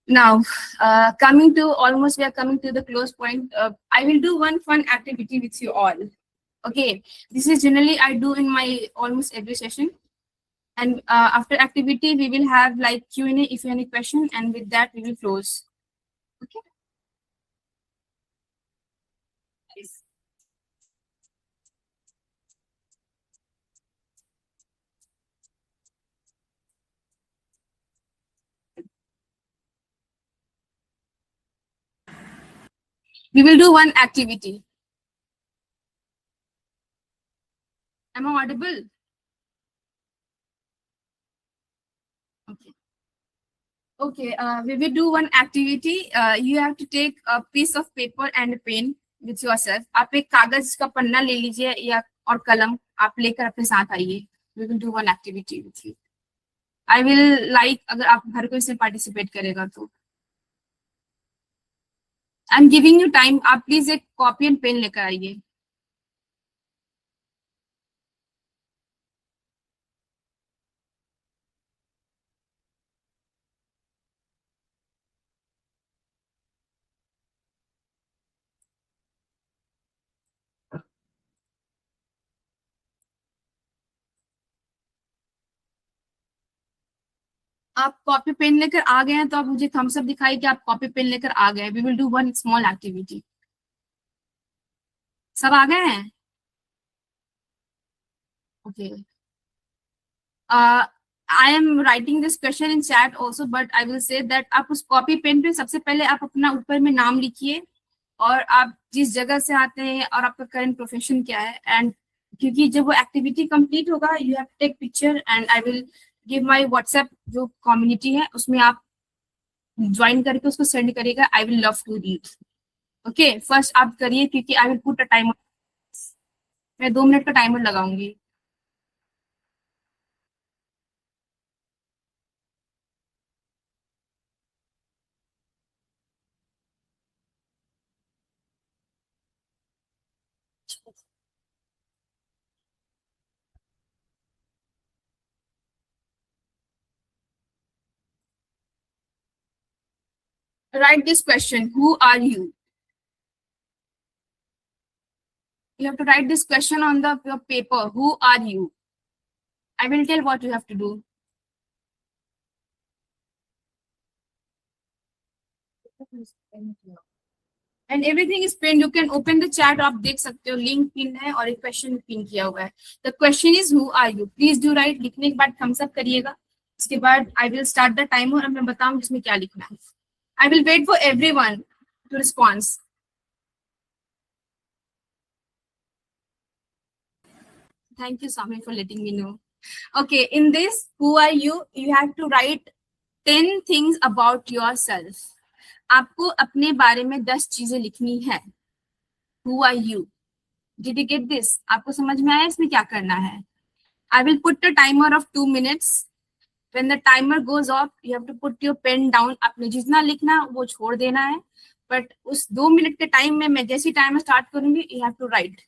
Speaker 1: Now, we are coming to the close point. I will do one fun activity with you all. Okay, this is generally I do in my almost every session. And after activity, we will have like Q&A if you have any question, and with that, we will close. Okay. Yes. We will do one activity. Am I audible? Okay. Okay, we will do one activity. You have to take a piece of paper and a pen with yourself. आप एक कागज का पन्ना ले लीजिए या और कलम आप लेकर अपने साथ आइए. We will do one activity with you. I will like अगर आप हर कोई इसमें participate करेगा तो. I'm giving you time. आप please एक copy and pen लेकर आइए. आप कॉपी पेन लेकर आ गए हैं तो आप मुझे थम्स अप दिखाइए कि आप कॉपी पेन लेकर आ गए. We will do one small activity. सब आ गए हैं? Okay. I am writing this question in chat also, but I will say that आप उस कॉपी पेन पे सबसे पहले आप अपना ऊपर में नाम लिखिए और आप जिस जगह से आते हैं और आपका करंट प्रोफेशन क्या है. एंड क्योंकि जब वो एक्टिविटी कंप्लीट होगा you have to take picture and I will give my WhatsApp जो कम्युनिटी है उसमें आप ज्वाइन करके उसको सेंड करिएगा. I will love to read. Okay, first आप करिए क्योंकि I will put a timer. मैं 2 मिनट का टाइमर लगाऊंगी. Write this question. Who are you? You have to write this question on your paper. Who are you? I will tell what you have to do. And everything is pinned. You can open the chat. आप देख सकते हो link pin है और एक question pin किया हुआ है. The question is who are you? Please do write. लिखने के बाद thumbs up करिएगा. उसके बाद I will start the timer और मैं बताऊँ इसमें क्या लिखना है. I will wait for everyone to respond. Thank you, Sami, for letting me know. Okay, in this, who are you? You have to write 10 things about yourself. आपको अपने बारे में 10 चीजें लिखनी है. Who are you? Did you get this? आपको समझ में आया इसमें क्या करना है? I will put a timer of 2 minutes. When the timer goes off, you have to put your pen down. आपने जितना लिखना वो छोड़ देना है. But उस 2 मिनट के टाइम में मैं जैसी टाइमर स्टार्ट करूंगी, you have to write.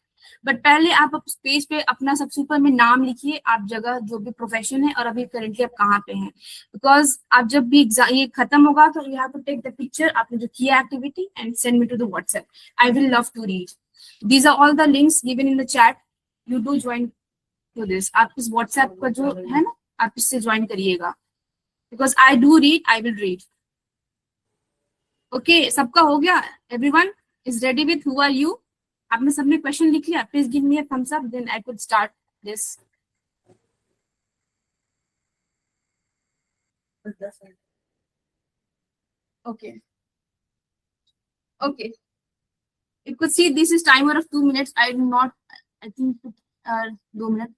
Speaker 1: But पहले आप पेज पे अपना सबसे ऊपर में नाम लिखिए, आप जगह जो भी प्रोफेशन है और अभी करेंटली आप कहाँ पे हैं. बिकॉज आप जब भी एग्जाम ये खत्म होगा तो you have to take the picture आपने जो किया activity and send me to the WhatsApp. I will love to read. These are all the links given in the chat. You do join to this. आप इस WhatsApp का जो है ना आप इससे ज्वाइन करिएगा. because I do read, I will read. Okay, सबका हो गया? Everyone is ready with who are you? आपने सबने क्वेश्चन लिख लिया? Please give me a thumbs up, then I could start this. Okay. Okay. You could see this is timer of 2 minutes. I do not, I think, 2 minutes.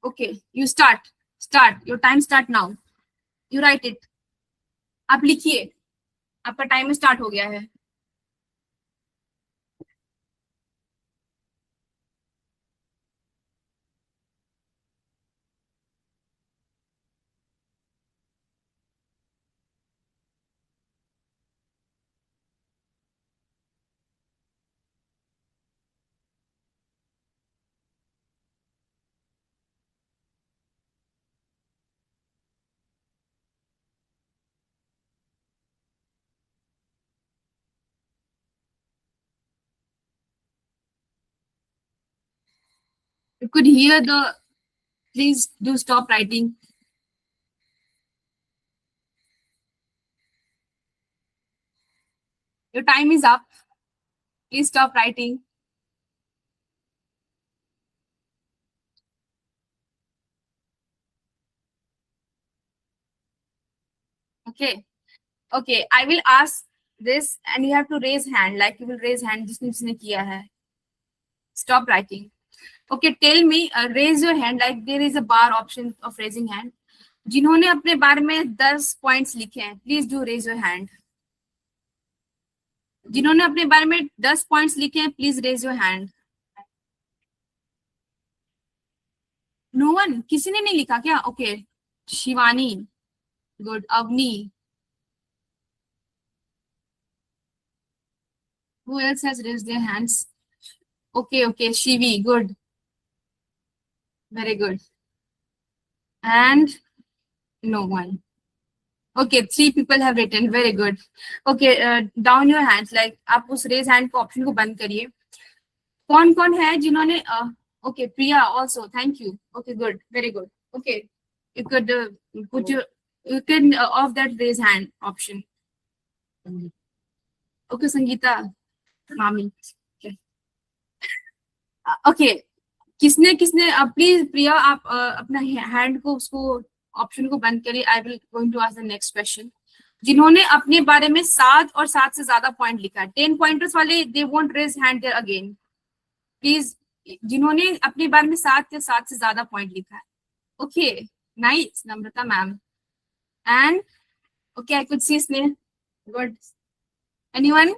Speaker 1: Okay, you start. Start. Your time start now. You write it. आप लिखिए. आपका time start हो गया है. You could hear the. Please do stop writing. Your time is up. Please stop writing. Okay. Okay. I will ask this, and you have to raise hand. Like you will raise hand. जिसने किया है. Stop writing. Okay. Tell me. Raise your hand. Like there is a bar option of raising hand. जिन्होंने अपने बारे में 10 points लिखे हैं, please do raise your hand. जिन्होंने अपने बारे में 10 पॉइंट्स लिखे हैं, please raise your hand. No one, किसी ने नहीं लिखा क्या? Okay. Shivani, good. Avni, who else has raised their hands? Okay, okay. Shivi, good. Very good. And no one. Okay, 3 people have written. Very good. Okay, down your hands. Like आप उस raise hand को option को बंद करिए. कौन कौन है जिन्होंने okay, Priya also. Thank you. Okay, good. Very good. Okay, you could put your, you can off that raise hand option. Okay, Sangeeta, Mami. Okay. Okay. किसने किसने प्लीज प्रिया आप अपना हैंड को उसको ऑप्शन को बंद करिए. I will going to ask the next question. जिन्होंने अपने बारे में 7 और 7 से ज्यादा पॉइंट लिखा है, 10 पॉइंटर्स वाले, they won't raise hand there again. Please, जिन्होंने अपने बारे में 7 या 7 से ज्यादा पॉइंट लिखा है. Okay, nice. Namrata ma'am and okay, I could see स्नेह. गुड. एनीवन?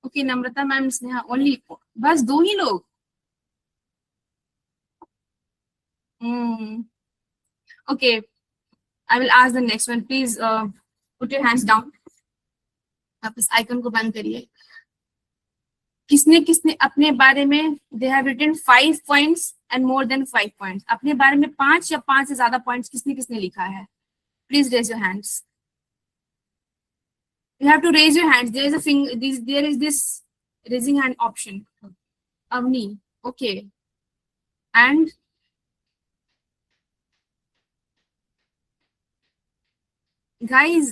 Speaker 1: ओके, नम्रता मैम, स्नेहा, ओनली. बस 2 ही लोग. Okay, I will ask the next one. Please put your hands down. आप इस आइकन को बंद करिए. किसने किसने अपने बारे में they have written 5 points and more than 5 points. अपने बारे में 5 या 5 से ज्यादा पॉइंट्स किसने किसने लिखा है? Please raise your hands. You have to raise your hands. There is a finger. There is this raising hand option. Avni, okay, and guys,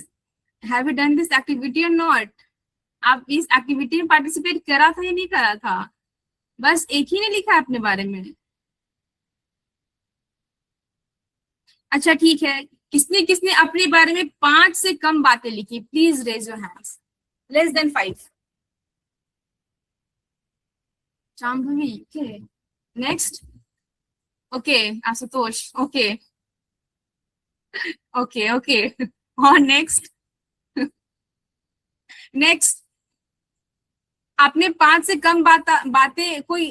Speaker 1: have you done this activity or not? आप इस activity में participate करा था या नहीं करा था? बस एक ही ने लिखा है अपने बारे में. अच्छा, ठीक है. किसने किसने अपने बारे में 5 से कम बातें लिखी? Please raise your hands. Less than 5. Shambhavi, okay. Next. Okay, Ashutosh, okay. Okay, okay. और नेक्स्ट. नेक्स्ट. आपने 5 से कम बातें कोई,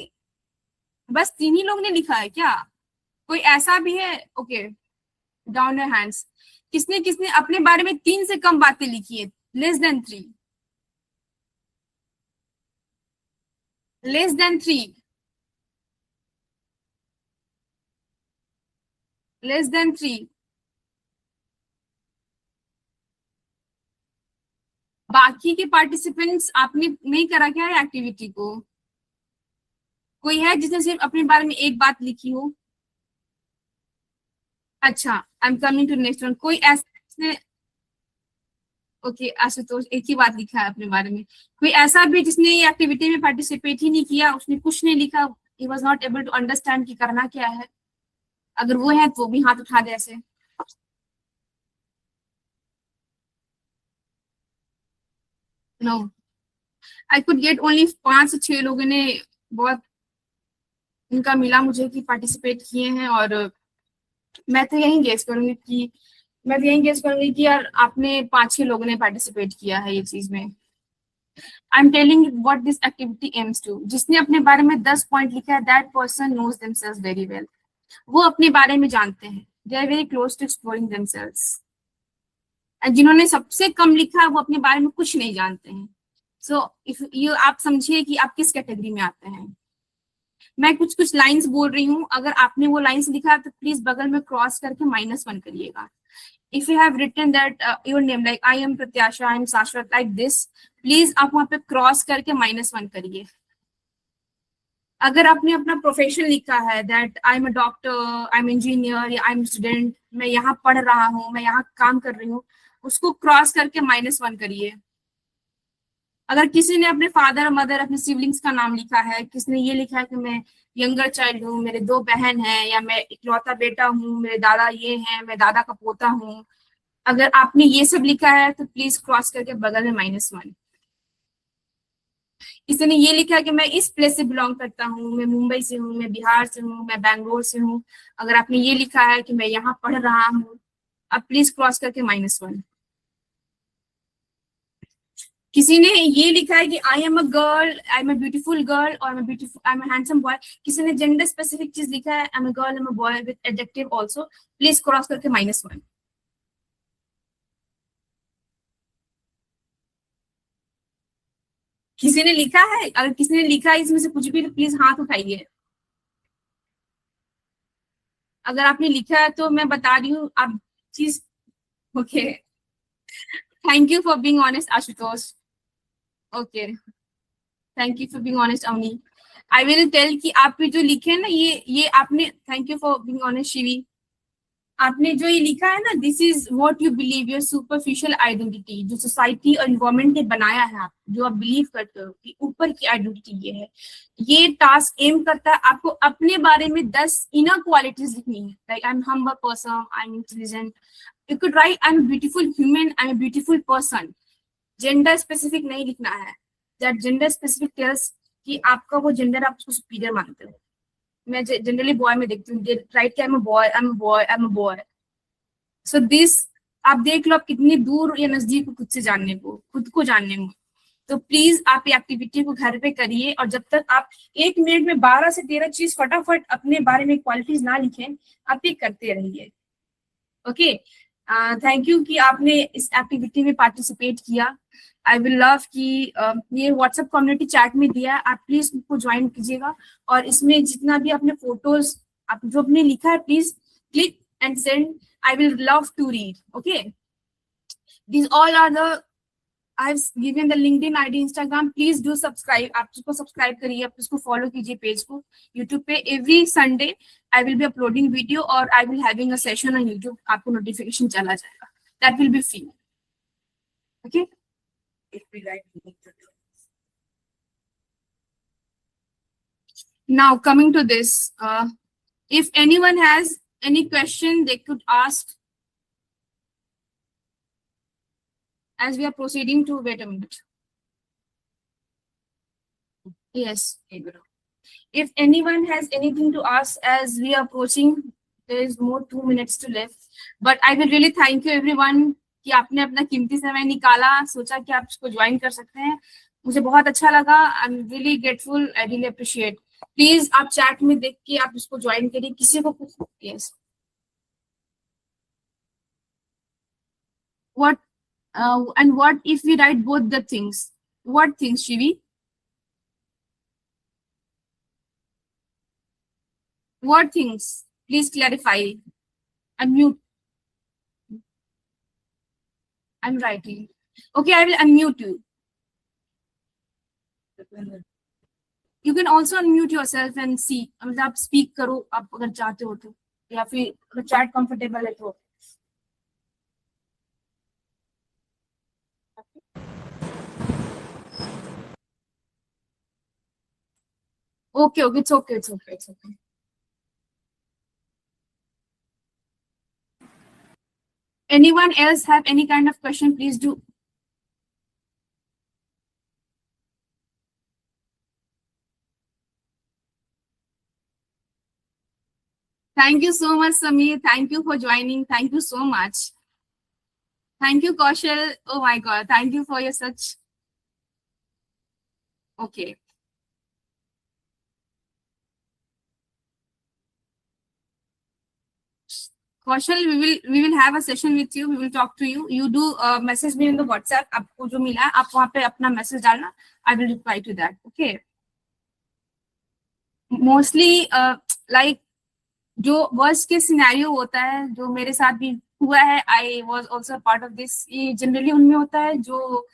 Speaker 1: बस 3 ही लोग ने लिखा है क्या? कोई ऐसा भी है? Okay, down your hands. किसने किसने अपने बारे में 3 से कम बातें लिखी है? Less than 3. Less than 3. Less than 3. बाकी के पार्टिसिपेंट्स, आपने नहीं करा क्या है एक्टिविटी को? कोई है जिसने सिर्फ अपने बारे में एक बात लिखी हो? अच्छा, I am coming to next one. कोई ऐसा, ओके आशुतोष, एक ही बात लिखा है अपने बारे में। कोई ऐसा भी जिसने ये एक्टिविटी में पार्टिसिपेट ही नहीं किया, उसने कुछ नहीं लिखा, he was not able to understand कि करना क्या है? अगर वो है तो भी हाथ उठा दे ऐसे। No, I could get only 5 से 6 लोगों ने बहुत इनका मिला मुझे कि पार्टिसिपेट किए हैं। और मैं तो यही गेस करूंगी कि यार आपने 5-6 लोगों ने पार्टिसिपेट किया है ये चीज में। I am telling what this activity aims to. जिसने अपने बारे में 10 पॉइंट लिखा है, that person knows themselves very well. वो अपने बारे में जानते हैं, they are very close to exploring themselves. जिन्होंने सबसे कम लिखा है वो अपने बारे में कुछ नहीं जानते हैं। सो इफ यू, आप समझिए कि आप किस कैटेगरी में आते हैं। मैं कुछ कुछ लाइंस बोल रही हूँ, अगर आपने वो लाइंस लिखा तो प्लीज बगल में क्रॉस करके -1 करिएगा। If you have written that your name like I am Pratyasha, I am Shashwat like this, please आप वहां पे क्रॉस करके -1 करिए। अगर आपने अपना प्रोफेशन लिखा है, that I am a doctor, I am engineer या आई एम स्टूडेंट, मैं यहाँ पढ़ रहा हूँ, मैं यहाँ काम कर रही हूँ, उसको क्रॉस करके -1 करिए। अगर किसी ने अपने फादर मदर अपने सिबलिंग्स का नाम लिखा है, किसी ने ये लिखा है कि मैं यंगर चाइल्ड हूँ, मेरे 2 बहन हैं, या मैं इकलौता बेटा हूँ, मेरे दादा ये हैं, मैं दादा का पोता हूँ, अगर आपने ये सब लिखा है तो प्लीज क्रॉस करके बगल में -1। किसी ने ये लिखा है कि मैं इस प्लेस से बिलोंग करता हूँ, मैं मुंबई से हूँ, मैं बिहार से हूँ, मैं बैंगलोर से हूँ, अगर आपने ये लिखा है कि मैं यहाँ पढ़ रहा हूँ, अब प्लीज क्रॉस करके -1। किसी ने ये लिखा है कि I am a girl, I am a beautiful girl, और I am a handsome boy, किसी ने जेंडर स्पेसिफिक चीज लिखा है, I am a girl, I am a boy with adjective also, please cross करके -1। किसी ने लिखा है? अगर किसी ने लिखा है इसमें से कुछ भी तो प्लीज हाथ उठाइए। अगर आपने लिखा है तो मैं बता रही हूँ आप चीज। Okay, thank you for being honest Ashutosh. Okay, thank you for being honest Avni. I will tell कि आप भी जो लिखे हैं ना, ये आपने, thank you for being honest Shivi. आपने जो ये लिखा है ना, this is what you believe, your superficial identity, जो सोसाइटी और इन्वायरमेंट ने बनाया है, आप जो आप बिलीव करते हो कि ऊपर की आइडेंटिटी ये है। ये टास्क एम करता है आपको अपने बारे में 10 इनर क्वालिटीज लिखनी है, like I am humble person, I am intelligent. You could right I am beautiful human, I am beautiful person. Gender specific नहीं लिखना है, दैट जेंडर स्पेसिफिक टेल्स कि आपका वो जेंडर आप उसको सुपीरियर मानते हो। मैं जनरली बॉय में देखती हूँ, right, I am a boy, I am a boy, I am a boy. So this, आप देख लो आप कितनी दूर या नजदीक हो खुद से जानने को, खुद को जानने में। तो प्लीज आप ये एक्टिविटी को घर पे करिए, और जब तक आप 1 मिनट में 12 से 13 चीज फटाफट अपने बारे में क्वालिटीज ना लिखें, आप ये करते रहिए। ओके, थैंक यू कि आपने इस एक्टिविटी में पार्टिसिपेट किया। आई विल लव कि ये व्हाट्सएप कम्युनिटी चैट में दिया है, आप प्लीज इसको ज्वाइन कीजिएगा। और इसमें जितना भी आपने फोटोज आप जो आपने लिखा है, please click and send, I will love to read. Okay, these all are the, I've given the LinkedIn ID, Instagram, please do subscribe। आप उसको सब्सक्राइब करिए, आप उसको फॉलो कीजिए पेज को। यूट्यूब पे every Sunday I will be uploading video, और I will having a session on YouTube, आपको नोटिफिकेशन चला जाएगा, that will be free. Okay, now coming to this, if anyone has any question they could ask as we are proceeding to, wait a minute, yes, if anyone has anything to ask as we are approaching, there is more 2 minutes to left, but I will really thank you everyone कि आपने अपना कीमती समय निकाला, सोचा कि आप इसको ज्वाइन कर सकते हैं। मुझे बहुत अच्छा लगा, I am really grateful, I really appreciate. Please आप चैट में देख के आप इसको ज्वाइन करिए, किसी को कुछ, yes, what and what if we write both the things? What things, Shivi? What things? Please clarify. Unmute. I'm writing. Okay, I will unmute you. You can also unmute yourself and see, मतलब आप speak करो, आप अगर चाहते हो तो। या फिर चैट कंफर्टेबल है तो okay okay, it's okay, it's okay, it's okay. Anyone else have any kind of question, please do. Thank you so much, Samir. Thank you for joining. Thank you so much. Thank you, Kaushal. Oh my God. Thank you for your such. Okay. Kaushal, we will have a session with you. We will talk to you. You do message me in the WhatsApp. आपको जो मिला है, आप वहाँ पे अपना message डालना. I will reply to that. Okay. Mostly, like जो वर्स्ट के सिनेरियो होता है, जो मेरे साथ भी हुआ है, I was also part of this. ये जनरली उनमें होता है जो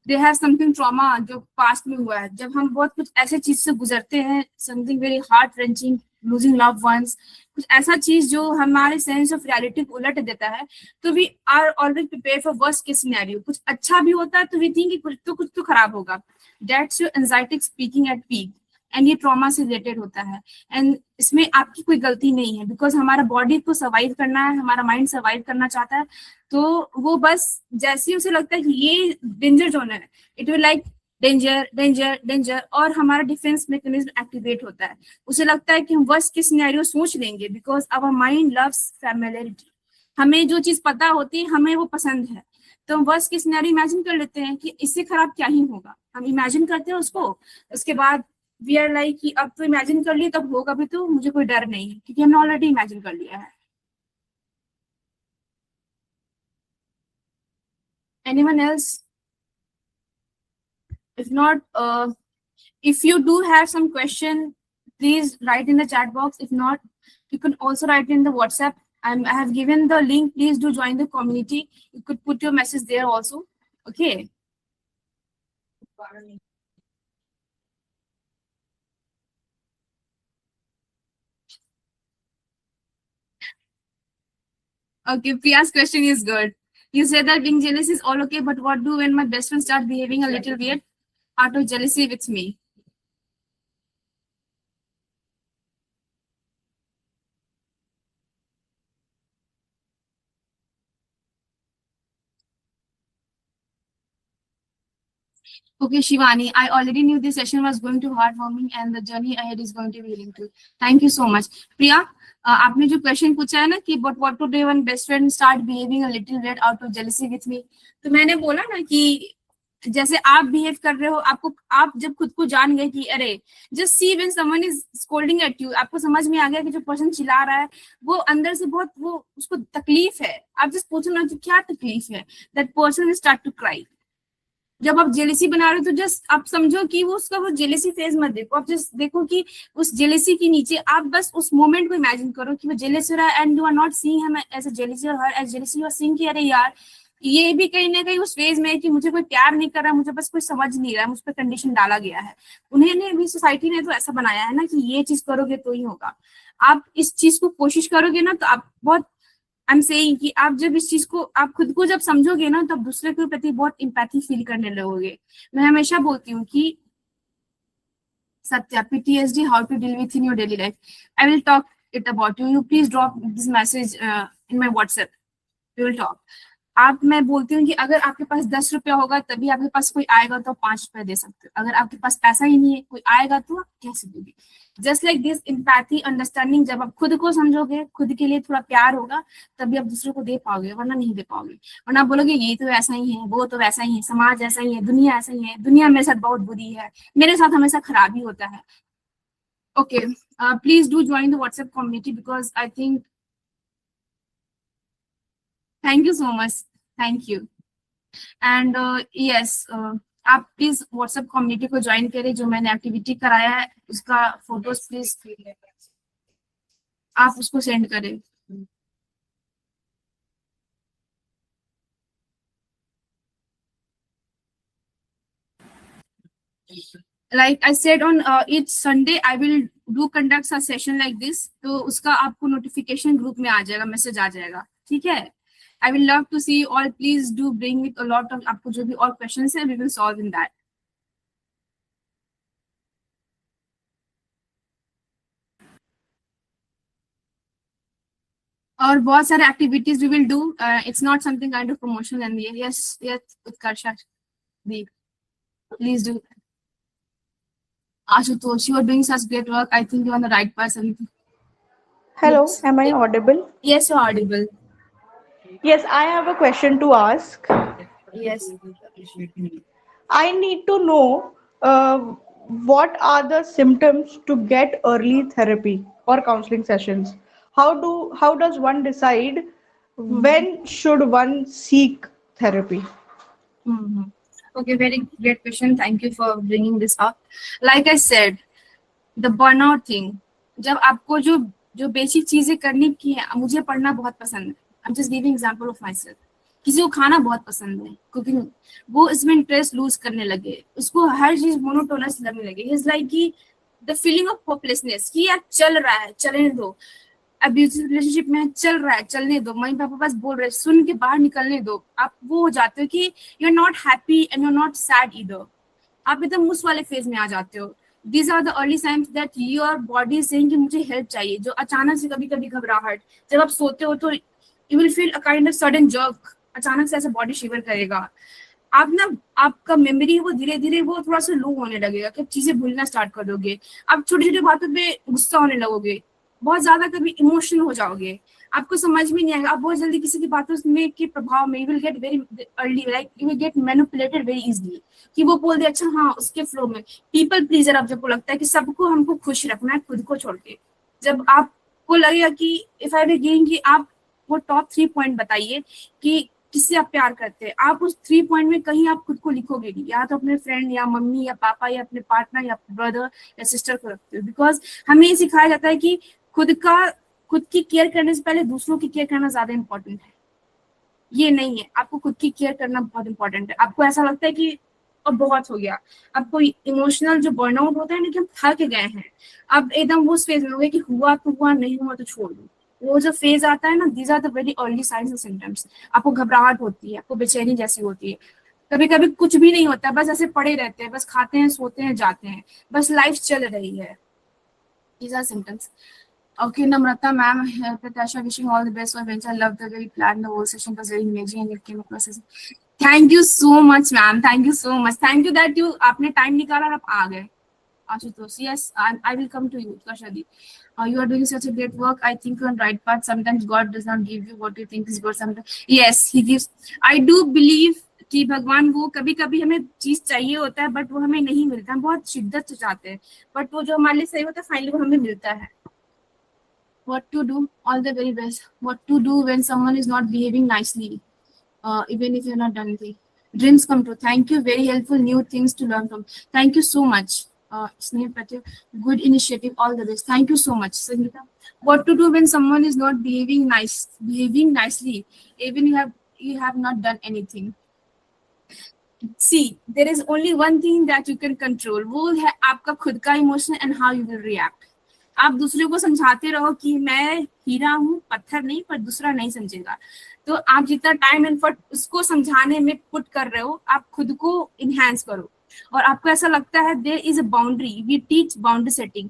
Speaker 1: दे हैव समथिंग ट्रॉमा जो पास्ट में हुआ है. जब हम बहुत कुछ ऐसे चीज से गुजरते हैं, something very heart wrenching, losing love ones, कुछ ऐसा चीज जो हमारे सेंस ऑफ रियलिटी को उलट देता है, तो we are always prepare for worst के सिनेरियो. कुछ अच्छा भी होता है तो वी थिंक कुछ तो खराब होगा. That's your anxiety speaking at peak. And ये ट्रॉमा से रिलेटेड होता है. एंड इसमें आपकी कोई गलती नहीं है, बिकॉज हमारा बॉडी को सर्वाइव करना है, हमारा माइंड सर्वाइव करना चाहता है. तो वो बस जैसे ही उसे लगता है कि ये डेंजर जोन है, it will like danger danger danger, और हमारा डिफेंस मैकेनिज्म एक्टिवेट होता है. उसे लगता है कि हम वर्स्ट के सिनेरियो सोच लेंगे, because our mind loves familiarity. हमें जो चीज पता होती है, हमें वो पसंद है, तो हम वर्स्ट के सिनेरियो इमेजिन कर लेते हैं कि इससे खराब क्या ही होगा. हम इमेजिन करते हैं उसको. उसके बाद वी आर लाइक कि अब तो इमेजिन कर लिया, तब होगा भी, तो मुझे कोई डर नहीं है क्योंकि हमने ऑलरेडी इमेजिन कर लिया है. Anyone else? If not, if you do have some question, please write in the chat box. If not, you can also write in the WhatsApp. I have given the link. Please do join the community. You could put your message there also. Okay. Okay, Priya's question is good. You said that being jealous is all okay, but what do when my best friend start behaving a little weird out of jealousy with me? Okay, Shivani, I already knew this session was going to heartwarming and the journey ahead is going to be healing too. Thank you so much. Priya, आपने जो question पूछा है ना कि but what to do when best friend start behaving a little weird out of jealousy with me, तो मैंने बोला ना कि जैसे आप बिहेव कर रहे हो, आपको आप जब खुद को जान गए कि अरे, just see when someone is scolding at you, आपको समझ में आ गया कि जो पर्सन चिल्ला रहा है वो अंदर से बहुत वो उसको तकलीफ है, आप जस्ट पूछो ना कि क्या तकलीफ है, that person will start to cry. जब आप जेलेसी बना रहे हो तो जस्ट आप समझो कि वो उसका वो जेलेसी फेज मत देखो, आप जस्ट देखो कि उस जेलेसी के नीचे आप बस उस मोमेंट को इमेजिन करो कि वो जेलेस हो रहा है, and you are not seeing him as a jealousy और her as jealousy, you are seeing कि अरे यार, ये भी कहीं ना कहीं उस फेज में है कि मुझे कोई प्यार नहीं कर रहा, मुझे बस कोई समझ नहीं रहा है, मुझ पर कंडीशन डाला गया है. उन्हें भी सोसाइटी ने तो ऐसा बनाया है ना कि ये चीज करोगे तो ही होगा. आप इस चीज को कोशिश करोगे ना तो आप बहुत, आई एम सेइंग कि आप जब इस चीज को आप खुद को जब समझोगे ना, तब दूसरे के प्रति बहुत इम्पैथी फील करने लगोगे. मैं हमेशा बोलती हूँ कि Satya, PTSD, how to deal with in your daily life. I will talk it about you. You please drop this message in my WhatsApp. We will talk. आप, मैं बोलती हूँ कि अगर आपके पास 10 रुपया होगा तभी आपके पास कोई आएगा तो 5 रुपया दे सकते हो. अगर आपके पास पैसा ही नहीं है, कोई आएगा तो आप कैसे दोगे? Just like this empathy understanding, जब आप खुद को समझोगे, खुद के लिए थोड़ा प्यार होगा, तभी आप दूसरों को दे पाओगे, वरना नहीं दे पाओगे. वरना आप बोलोगे ये तो ऐसा ही है, वो तो वैसा ही है, समाज ऐसा ही है, दुनिया ऐसा ही है, दुनिया मेरे साथ बहुत बुरी है, मेरे साथ हमेशा खराब ही होता है. Okay, please do join the WhatsApp community because I think, thank you so much, thank you. And yes, आप प्लीज व्हाट्सएप कम्युनिटी को ज्वाइन करें. जो मैंने एक्टिविटी कराया है उसका फोटोज प्लीज आप उसको सेंड करें. like I said on each Sunday I will do conduct a session like this, तो उसका आपको notification group में आ जाएगा, message आ जाएगा, ठीक है? I will love to see you all. Please do bring with a lot of आपको जो भी और questions है, we will solve in that. और बहुत सारे activities we will do. It's not something kind of promotion and yes, Utkarsha, please do. Ashutosh, you are doing such great work. I think you are the right person.
Speaker 2: Hello,
Speaker 1: Yes.
Speaker 2: am I audible?
Speaker 1: Yes, you're audible.
Speaker 2: Yes, I have a question to ask.
Speaker 1: Yes.
Speaker 2: I need to know what are the symptoms to get early therapy or counseling sessions? How does one decide when should one seek therapy?
Speaker 1: Mm-hmm. Okay, very great question. Thank you for bringing this up. Like I said, the burnout thing. जब आपको जो जो basic चीजें करने की है, मुझे पढ़ना बहुत पसंद है. I'm just giving example of myself. किसी को खाना बहुत पसंद है, कुकिंग, वो इसमें इंटरेस्ट लूज करने लगे, उसको हर चीज मोनोटोनस लगने लगे. इज लाइक कि द फीलिंग ऑफ होपलेसनेस कि यार चल रहा है, चलने दो. अब्यूजिव रिलेशनशिप में चल रहा है, चलने दो. मम्मी पापा बस बोल रहे, सुन के बाहर निकलने दो. आप वो हो जाते हो कि you are not happy and you are not sad either. आप एकदम उस वाले फेज में आ जाते हो. These are the early signs that your body is saying कि मुझे हेल्प चाहिए. जो अचानक से कभी कभी घबराहट, जब आप सोते हो तो you will feel a kind of sudden jerk. अचानक से ऐसा बॉडी शिवर करेगा. आप ना, आपका मेमोरी वो धीरे धीरे वो थोड़ा सा लो होने लगेगा कि चीजें भूलना स्टार्ट कर दोगे. आप छोटी छोटी बातों पे गुस्सा होने लगोगे, बहुत ज्यादा कभी इमोशनल हो जाओगे. आपको समझ में नहीं आएगा, आप बहुत जल्दी किसी की बातों में के प्रभाव में you will get very early, like you will gate manipulated very easily. कि वो बोल दे, अच्छा हाँ, उसके फ्लो में. पीपल प्लीजर, अब जब लगता है कि सबको हमको खुश रखना है खुद को छोड़ के. जब आपको लगेगा कि इफ आई विल कि आप वो टॉप 3 पॉइंट बताइए कि किससे आप प्यार करते हैं, आप उस 3 पॉइंट में कहीं आप खुद को लिखोगे नहीं. या तो अपने फ्रेंड या मम्मी या पापा या अपने पार्टनर या ब्रदर या सिस्टर को रखते हो. बिकॉज हमें ये सिखाया जाता है कि खुद की केयर करने से पहले दूसरों की केयर करना ज्यादा इंपॉर्टेंट है. ये नहीं है, आपको खुद की केयर करना बहुत इंपॉर्टेंट है. आपको ऐसा लगता है कि अब बहुत हो गया, आपको इमोशनल जो बर्नआउट होता है ना कि हम थक गए हैं, अब एकदम वो फेज में हो गए कि हुआ तो हुआ, नहीं हुआ तो छोड़ दो. वो जो फेज आता है ना, these are the very early signs and symptoms. आपको घबराहट होती है, आपको बेचैनी जैसी होती है, कभी कभी कुछ भी नहीं होता, बस ऐसे पड़े रहते हैं, बस खाते हैं, सोते हैं, जाते हैं, बस लाइफ चल रही है. These are symptoms. Okay, Namrata ma'am, Pratasha, wishing all the best for venture. I love the way you planned the whole session. It was very amazing and it came across as. Thank you so much, ma'am. Thank you so much. Thank you that you आपने time निकाला और आप आ गए. Ashutosh, yes, I will come to you, Utkarshadi. You are doing such a great work. I think you're on right path. Sometimes God does not give you what you think is good. Sometimes, yes, He gives. I do believe कि भगवान वो कभी कभी हमें चीज चाहिए होता है, बट वो हमें नहीं मिलता. हम बहुत शिद्दत से चाहते हैं, बट वो जो हमारे लिए सही होता है फाइनली वो हमें मिलता है. What to do? All the very best. What to do when someone is not behaving nicely, even if you're not done anything. Dreams come true. Thank you. Very helpful. New things to learn from. Thank you so much. Sneh Pratya, good initiative. All the best. Thank you so much, Sangeeta. What to do when someone is not behaving nicely, even you have not done anything. See, there is only one thing that you can control. वो है आपका खुद का emotion and how you will react. आप दूसरे को समझाते रहो कि मैं हीरा हूँ, पत्थर नहीं, पर दूसरा नहीं समझेगा. तो आप जितना टाइम एंड एफर्ट उसको समझाने में पुट कर रहे हो, आप खुद को इनहेंस करो. और आपको ऐसा लगता है there is a boundary. We teach boundary setting.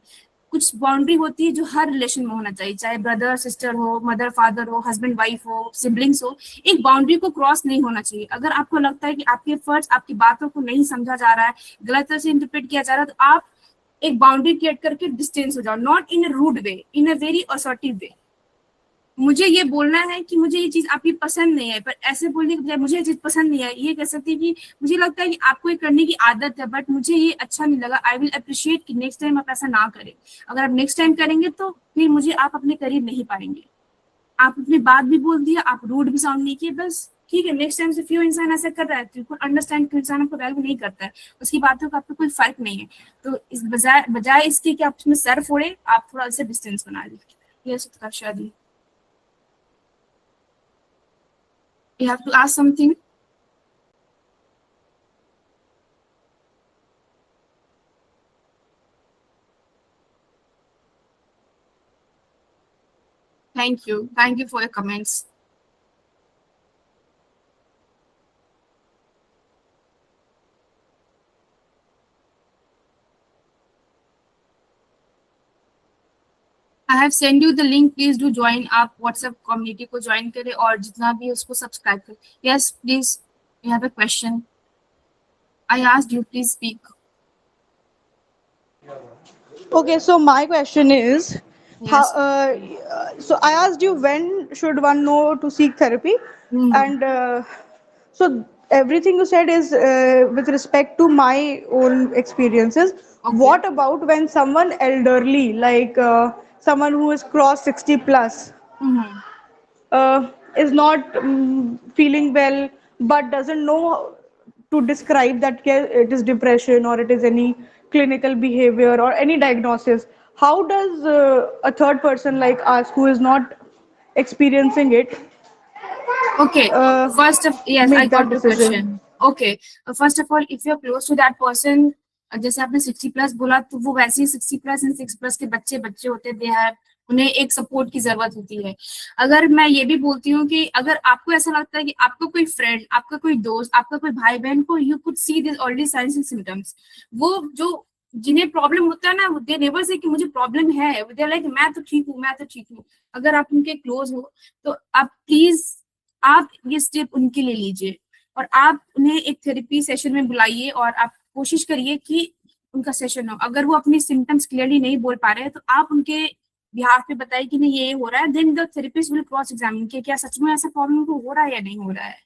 Speaker 1: कुछ बाउंड्री होती है जो हर रिलेशन में होना चाहिए, चाहे ब्रदर सिस्टर हो, मदर फादर हो, हस्बैंड वाइफ हो, सिबलिंग्स हो. एक बाउंड्री को क्रॉस नहीं होना चाहिए. अगर आपको लगता है कि आपके फर्ज, आपकी बातों को नहीं समझा जा रहा है, गलत तरह से इंटरप्रेट किया जा रहा है, तो आप एक बाउंड्री क्रिएट करके डिस्टेंस हो जाओ. Not in a rude way, in a very assertive way. मुझे ये बोलना है कि मुझे ये चीज आपकी पसंद नहीं है, पर ऐसे बोलने के बजाय मुझे ये चीज पसंद नहीं है, ये कह सकती है कि मुझे लगता है कि आपको ये करने की आदत है, बट मुझे ये अच्छा नहीं लगा. आई विल अप्रिशिएट कि नेक्स्ट टाइम आप ऐसा ना करें. अगर आप नेक्स्ट टाइम करेंगे तो फिर मुझे आप अपने करीब नहीं पाएंगे. आप अपनी बात भी बोल दिया, आप रूड भी साउंड नहीं किए, बस ठीक है. नेक्स्ट टाइम से फिर इंसान ऐसा कर रहा है तो अंडरस्टैंड कि इंसान आपको वैल्यू नहीं करता है, उसकी बातों का आपको कोई फर्क नहीं है. तो इस बजाय इसके कि आप उसमें सर फोड़े, आप थोड़ा सा डिस्टेंस बना लीजिए. Yes Utkarsha the, you have to ask something. Thank you. Thank you for your comments. I have sent you the link. Please do join. आप WhatsApp community को join करें और जितना भी है उसको subscribe करें. Yes, please. You have a question. I asked you. Please speak.
Speaker 2: Okay, so my question is, how?
Speaker 1: Yes.
Speaker 2: So I asked you, when should one know to seek therapy,
Speaker 1: Hmm.
Speaker 2: and so everything you said is with respect to my own experiences.
Speaker 1: Okay.
Speaker 2: What about when someone elderly, like someone who is crossed 60 plus,
Speaker 1: Hmm.
Speaker 2: is not feeling well, but doesn't know to describe that it is depression or it is any clinical behavior or any diagnosis? How does a third person like us, who is not experiencing it,
Speaker 1: Okay.
Speaker 2: uh,
Speaker 1: Yes, I
Speaker 2: make that
Speaker 1: got the
Speaker 2: decision?
Speaker 1: question. Okay. First of all, if you're close to that person, जैसे आपने 60+ बोला, तो वो वैसे ही 60+ and 6+ के बच्चे बच्चे होते हैं, दे हैव, उन्हें एक सपोर्ट की जरूरत होती है. अगर मैं ये भी बोलती हूँ कि अगर आपको ऐसा लगता है कि आपका कोई फ्रेंड, आपका कोई दोस्त, आपका कोई भाई बहन को you could see this already science and symptoms, वो जो जिन्हें प्रॉब्लम होता है ना, दे नेवर से कि मुझे प्रॉब्लम है, दे लाइक मैं तो ठीक हूँ, मैं तो ठीक हूँ. अगर आप उनके क्लोज हो तो आप प्लीज, आप ये स्टेप उनके लिए लीजिए और आप उन्हें एक थेरेपी सेशन में बुलाइए और आप कोशिश करिए कि उनका सेशन हो. अगर वो अपनी सिम्टम्स क्लियरली नहीं बोल पा रहे हैं तो आप उनके बिहाफ पे बताइए कि नहीं ये हो रहा है, then the therapist will cross examine कि क्या सच में ऐसा प्रॉब्लम को हो रहा है या नहीं हो रहा है.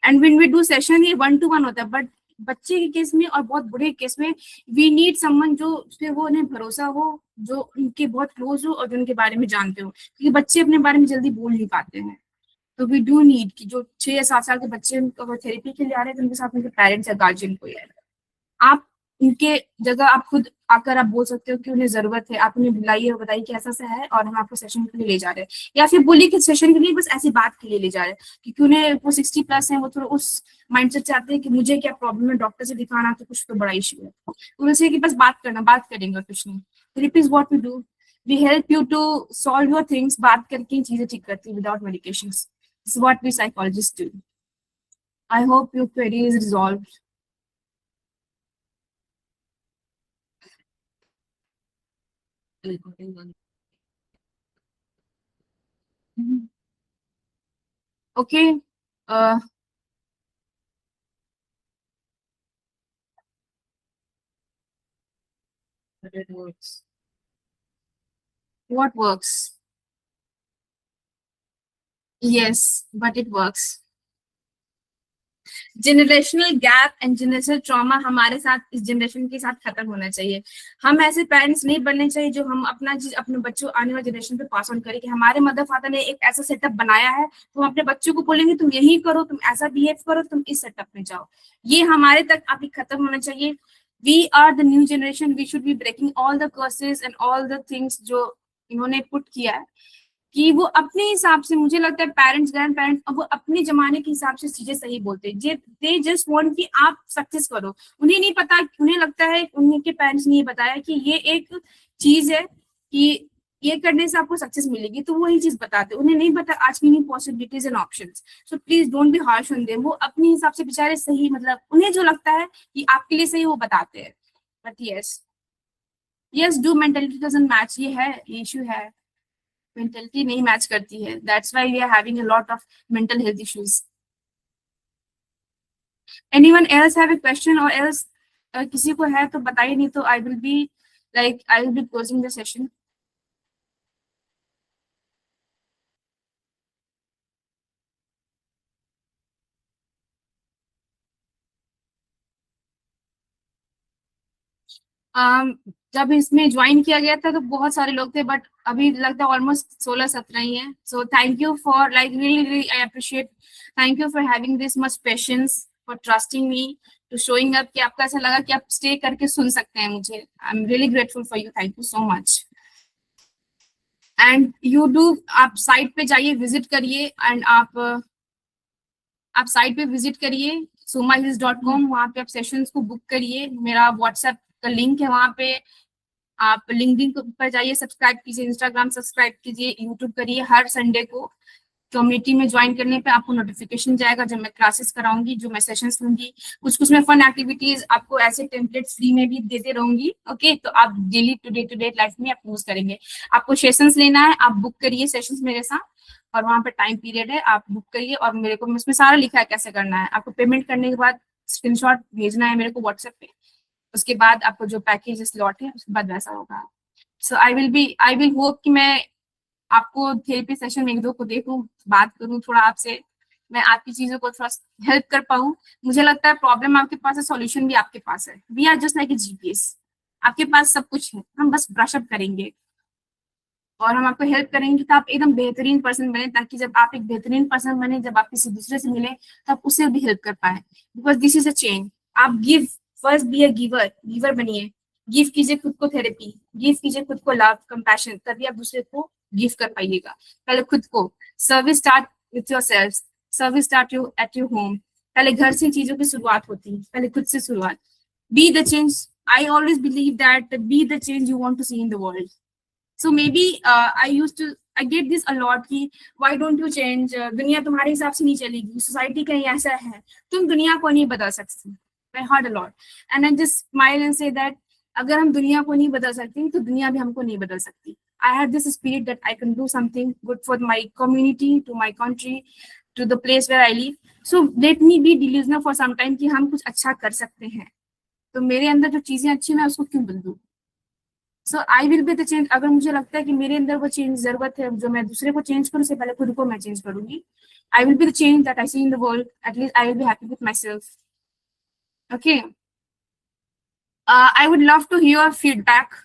Speaker 1: And when we do session, ये 1-to-1 होता है, बट बच्चे के केस में और बहुत बुरे केस में वी नीड समवन जो उस पे वो उन्हें भरोसा हो, जो उनके बहुत क्लोज हो और जो उनके बारे में जानते हो, क्योंकि बच्चे अपने बारे में जल्दी बोल नहीं पाते हैं. तो वी डू नीड कि जो 6 या 7 साल के बच्चे अगर थेरेपी के लिए आ रहे हैं तो उनके साथ उनके पेरेंट्स या गार्जियन को है. आप उनके जगह आप खुद आकर आप बोल सकते हो कि उन्हें जरूरत है, आप उन्हें बुलाइए और बताइए कि ऐसा सा है और हम आपको सेशन के लिए ले जा रहे हैं, या फिर बोलिए कि सेशन के लिए बस ऐसी बात के लिए ले जा रहे हैं, क्योंकि उन्हें वो 60+ है, वो थोड़ा उस माइंडसेट से आते हैं कि मुझे क्या प्रॉब्लम है, डॉक्टर से दिखाना तो कुछ तो बड़ा इशू है, तो उनसे कि बस बात करना, बात करेंगे कुछ नहीं. Therapy is what we do. We help you to solve your things. बात करके चीजें ठीक करती है without medication. This is what we psychologist do. I hope your query is resolve. Okay. Uh, but it works. What works? Yes, but it works. Generational gap and generational trauma हमारे साथ, इस generation के साथ खत्म होना चाहिए. हम ऐसे पेरेंट्स नहीं बनने चाहिए जो हम अपना चीज अपने बच्चों, आने वाले जनरेशन पे पास ऑन करें कि हमारे मदर फादर ने एक ऐसा सेटअप बनाया है, तो हम अपने बच्चों को बोलेंगे तुम यही करो, तुम ऐसा बिहेव करो, तुम इस सेटअप में जाओ. ये हमारे तक अभी खत्म होना चाहिए. We are the new generation. We should be breaking all the curses and all the things जो इन्होंने पुट किया है, कि वो अपने हिसाब से, मुझे लगता है पेरेंट्स, ग्रैंड पेरेंट्स, अब वो अपने जमाने के हिसाब से चीजें सही बोलते हैं. दे जस्ट वांट कि आप सक्सेस करो. उन्हें नहीं पता, उन्हें लगता है, उनके पेरेंट्स ने ये बताया कि ये एक चीज है कि ये करने से आपको सक्सेस मिलेगी, तो वही चीज बताते. उन्हें नहीं पता आज की possibilities and options. So please don't be harsh on them. वो अपने हिसाब से बेचारे सही, मतलब उन्हें जो लगता है कि आपके लिए सही वो बताते हैं. But yes, yes do mentality doesn't match. ये है, ये इशू है, मेंटलिटी नहीं मैच करती है. That's why we are having a lot of mental health issues. Anyone else have a question or else, किसी को है तो बताइए, नहीं तो I will be closing the session. जब इसमें ज्वाइन किया गया था तो बहुत सारे लोग थे, बट अभी लगता है ऑलमोस्ट 16-17 ही है. So thank you for like really I appreciate. Thank you for having this much patience, for trusting me, to showing up, कि आपको ऐसा लगा कि आप स्टे करके सुन सकते हैं मुझे. I am really grateful for you. Thank you so much. And you do, आप साइट पे जाइए, विजिट करिए, एंड आप साइट पे विजिट करिए somahills.com. वहाँ पे आप सेशंस को बुक करिए. मेरा व्हाट्सएप का लिंक है वहाँ पे. आप लिंक्डइन पर जाइए, सब्सक्राइब कीजिए, इंस्टाग्राम सब्सक्राइब कीजिए, यूट्यूब करिए। हर संडे को कम्युनिटी में ज्वाइन करने पे आपको नोटिफिकेशन जाएगा जब मैं क्लासेस कराऊंगी, जो मैं सेशंस लूंगी। कुछ कुछ मैं फन एक्टिविटीज आपको ऐसे टेम्पलेट्स फ्री में भी देते रहूंगी। ओके, तो आप डेली टू डे लाइफ में आप यूज करेंगे। आपको सेशंस लेना है, आप बुक करिए सेशंस मेरे साथ, और वहां पर टाइम पीरियड है, आप बुक करिए। और मेरे को उसमें सारा लिखा है कैसे करना है। आपको पेमेंट करने के बाद स्क्रीनशॉट भेजना है मेरे को व्हाट्सएप पे। उसके बाद आपको जो पैकेज स्लॉट है उसके बाद वैसा होगा। सो आई विल होप कि मैं आपको थेरेपी सेशन में एक दो को देखूं, बात करूं थोड़ा आपसे, मैं आपकी चीजों को थोड़ा हेल्प कर पाऊं। मुझे लगता है प्रॉब्लम आपके पास है, सॉल्यूशन भी आपके पास है। We are just like a GPS, आपके पास सब कुछ है, हम बस ब्रश अप करेंगे और हम आपको हेल्प करेंगे तो आप एकदम बेहतरीन पर्सन बने, ताकि जब आप एक बेहतरीन पर्सन बने, जब आप किसी दूसरे से मिले तो आप उससे भी हेल्प कर पाए। Because this is a chain. आप give, first be a giver, giver बनिए। गिव कीजिए खुद को थेरेपी, गिव कीजिए खुद को लव कंपैशन, तभी आप दूसरे को गिव कर पाइएगा। पहले खुद को service start with your self, service start you at your home. पहले घर से चीजों की शुरुआत होती है, पहले खुद से शुरुआत। Be the change, I always believe that be the change you want to see in the world. So maybe I get this a lot कि why don't you change, दुनिया तुम्हारे हिसाब से नहीं चलेगी, सोसाइटी कहीं ऐसा है, तुम दुनिया को नहीं बदल सकते। I heard a lot and I just smile and say that अगर हम दुनिया को नहीं बदल सकते तो दुनिया भी हमको नहीं बदल सकती। I have this spirit that I can do something good for my community, to my country, to the place where I live. So let me be delusional for some time कि हम कुछ अच्छा कर सकते हैं। तो मेरे अंदर जो चीजें अच्छी मैं उसको क्यों बदलूं। So I will be the change. अगर मुझे लगता है कि मेरे अंदर वो चेंज जरूरत है, जो मैं दूसरे को चेंज करूँ, उससे पहले खुद को मैं चेंज करूंगी। I will be the change that I see in the world, at least I will be happy with myself. Okay, I would love to hear feedback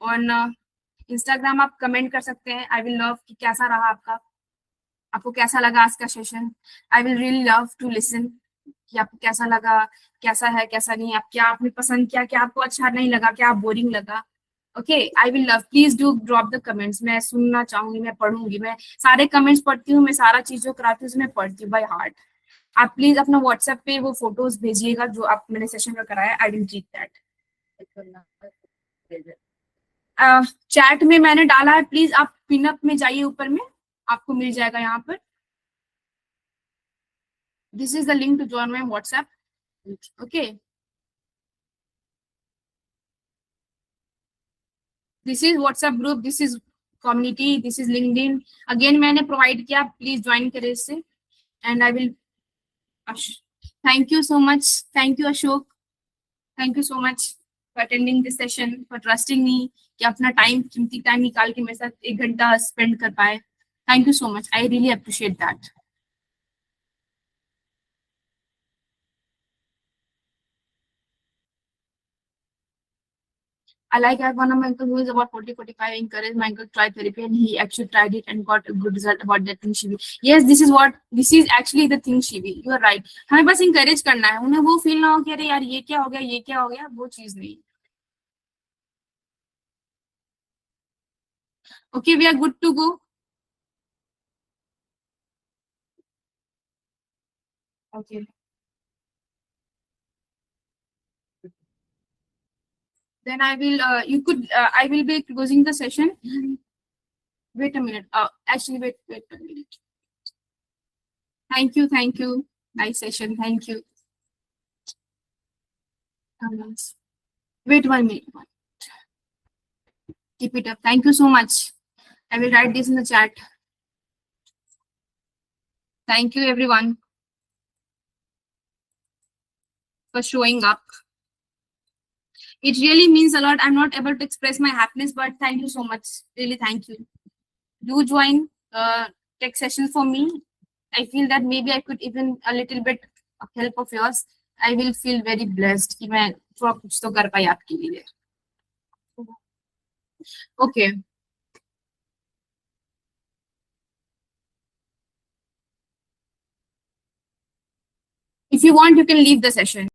Speaker 1: on Instagram. आप कमेंट कर सकते हैं। आई विल लव कि कैसा रहा आपका, आपको कैसा लगा आज का session. I will really love to listen कि आपको कैसा लगा, कैसा है, कैसा नहीं, आप क्या आपने पसंद किया, क्या आपको अच्छा नहीं लगा, क्या आप बोरिंग लगा। Okay, I will love, please do drop the comments. मैं सुनना चाहूंगी, मैं पढ़ूंगी, मैं सारे कमेंट्स पढ़ती हूँ, मैं सारा चीज जो कराती हूँ मैं पढ़ती हूँ बाय हार्ट। आप प्लीज अपना व्हाट्सएप पे वो फोटोज भेजिएगा जो आप मैंने सेशन में कराया। I will read that. Chat में मैंने डाला है, प्लीज आप पिनअप में जाइए, ऊपर में आपको मिल जाएगा यहाँ पर। This is the link to join my WhatsApp. Okay, this is WhatsApp group, this is community, this is LinkedIn. Again मैंने प्रोवाइड किया, प्लीज ज्वाइन करें इससे। And I will, thank you so much, thank you Ashok, thank you so much for attending this session, for trusting me कि अपना time, कीमती time निकाल के मेरे साथ 1 घंटा स्पेंड कर पाए। Thank you so much, I really appreciate that. I like I have one of my uncle who is about 40-45, encouraged my uncle to try therapy and he actually tried it and got a good result about that thing Shivi. Yes, this is actually the thing Shivi. You are right. हमें बस encourage करना है, उन्हें वो feel ना हो कि अरे यार ये क्या हो गया, ये क्या हो गया, वो चीज नहीं। Okay, we are good to go. Okay. Then I will, I will be closing the session. Wait a minute. Actually, wait a minute. Thank you, thank you. Nice session. Thank you. Wait 1 minute. Keep it up. Thank you so much. I will write this in the chat. Thank you, everyone, for showing up. It really means a lot. I'm not able to express my happiness, but thank you so much. Really, thank you. Do join tech sessions for me. I feel that maybe I could even a little bit of help of yours. I will feel very blessed कि मैं थोड़ा कुछ तो कर पाई आपके लिए. Okay. If you want, you can leave the session.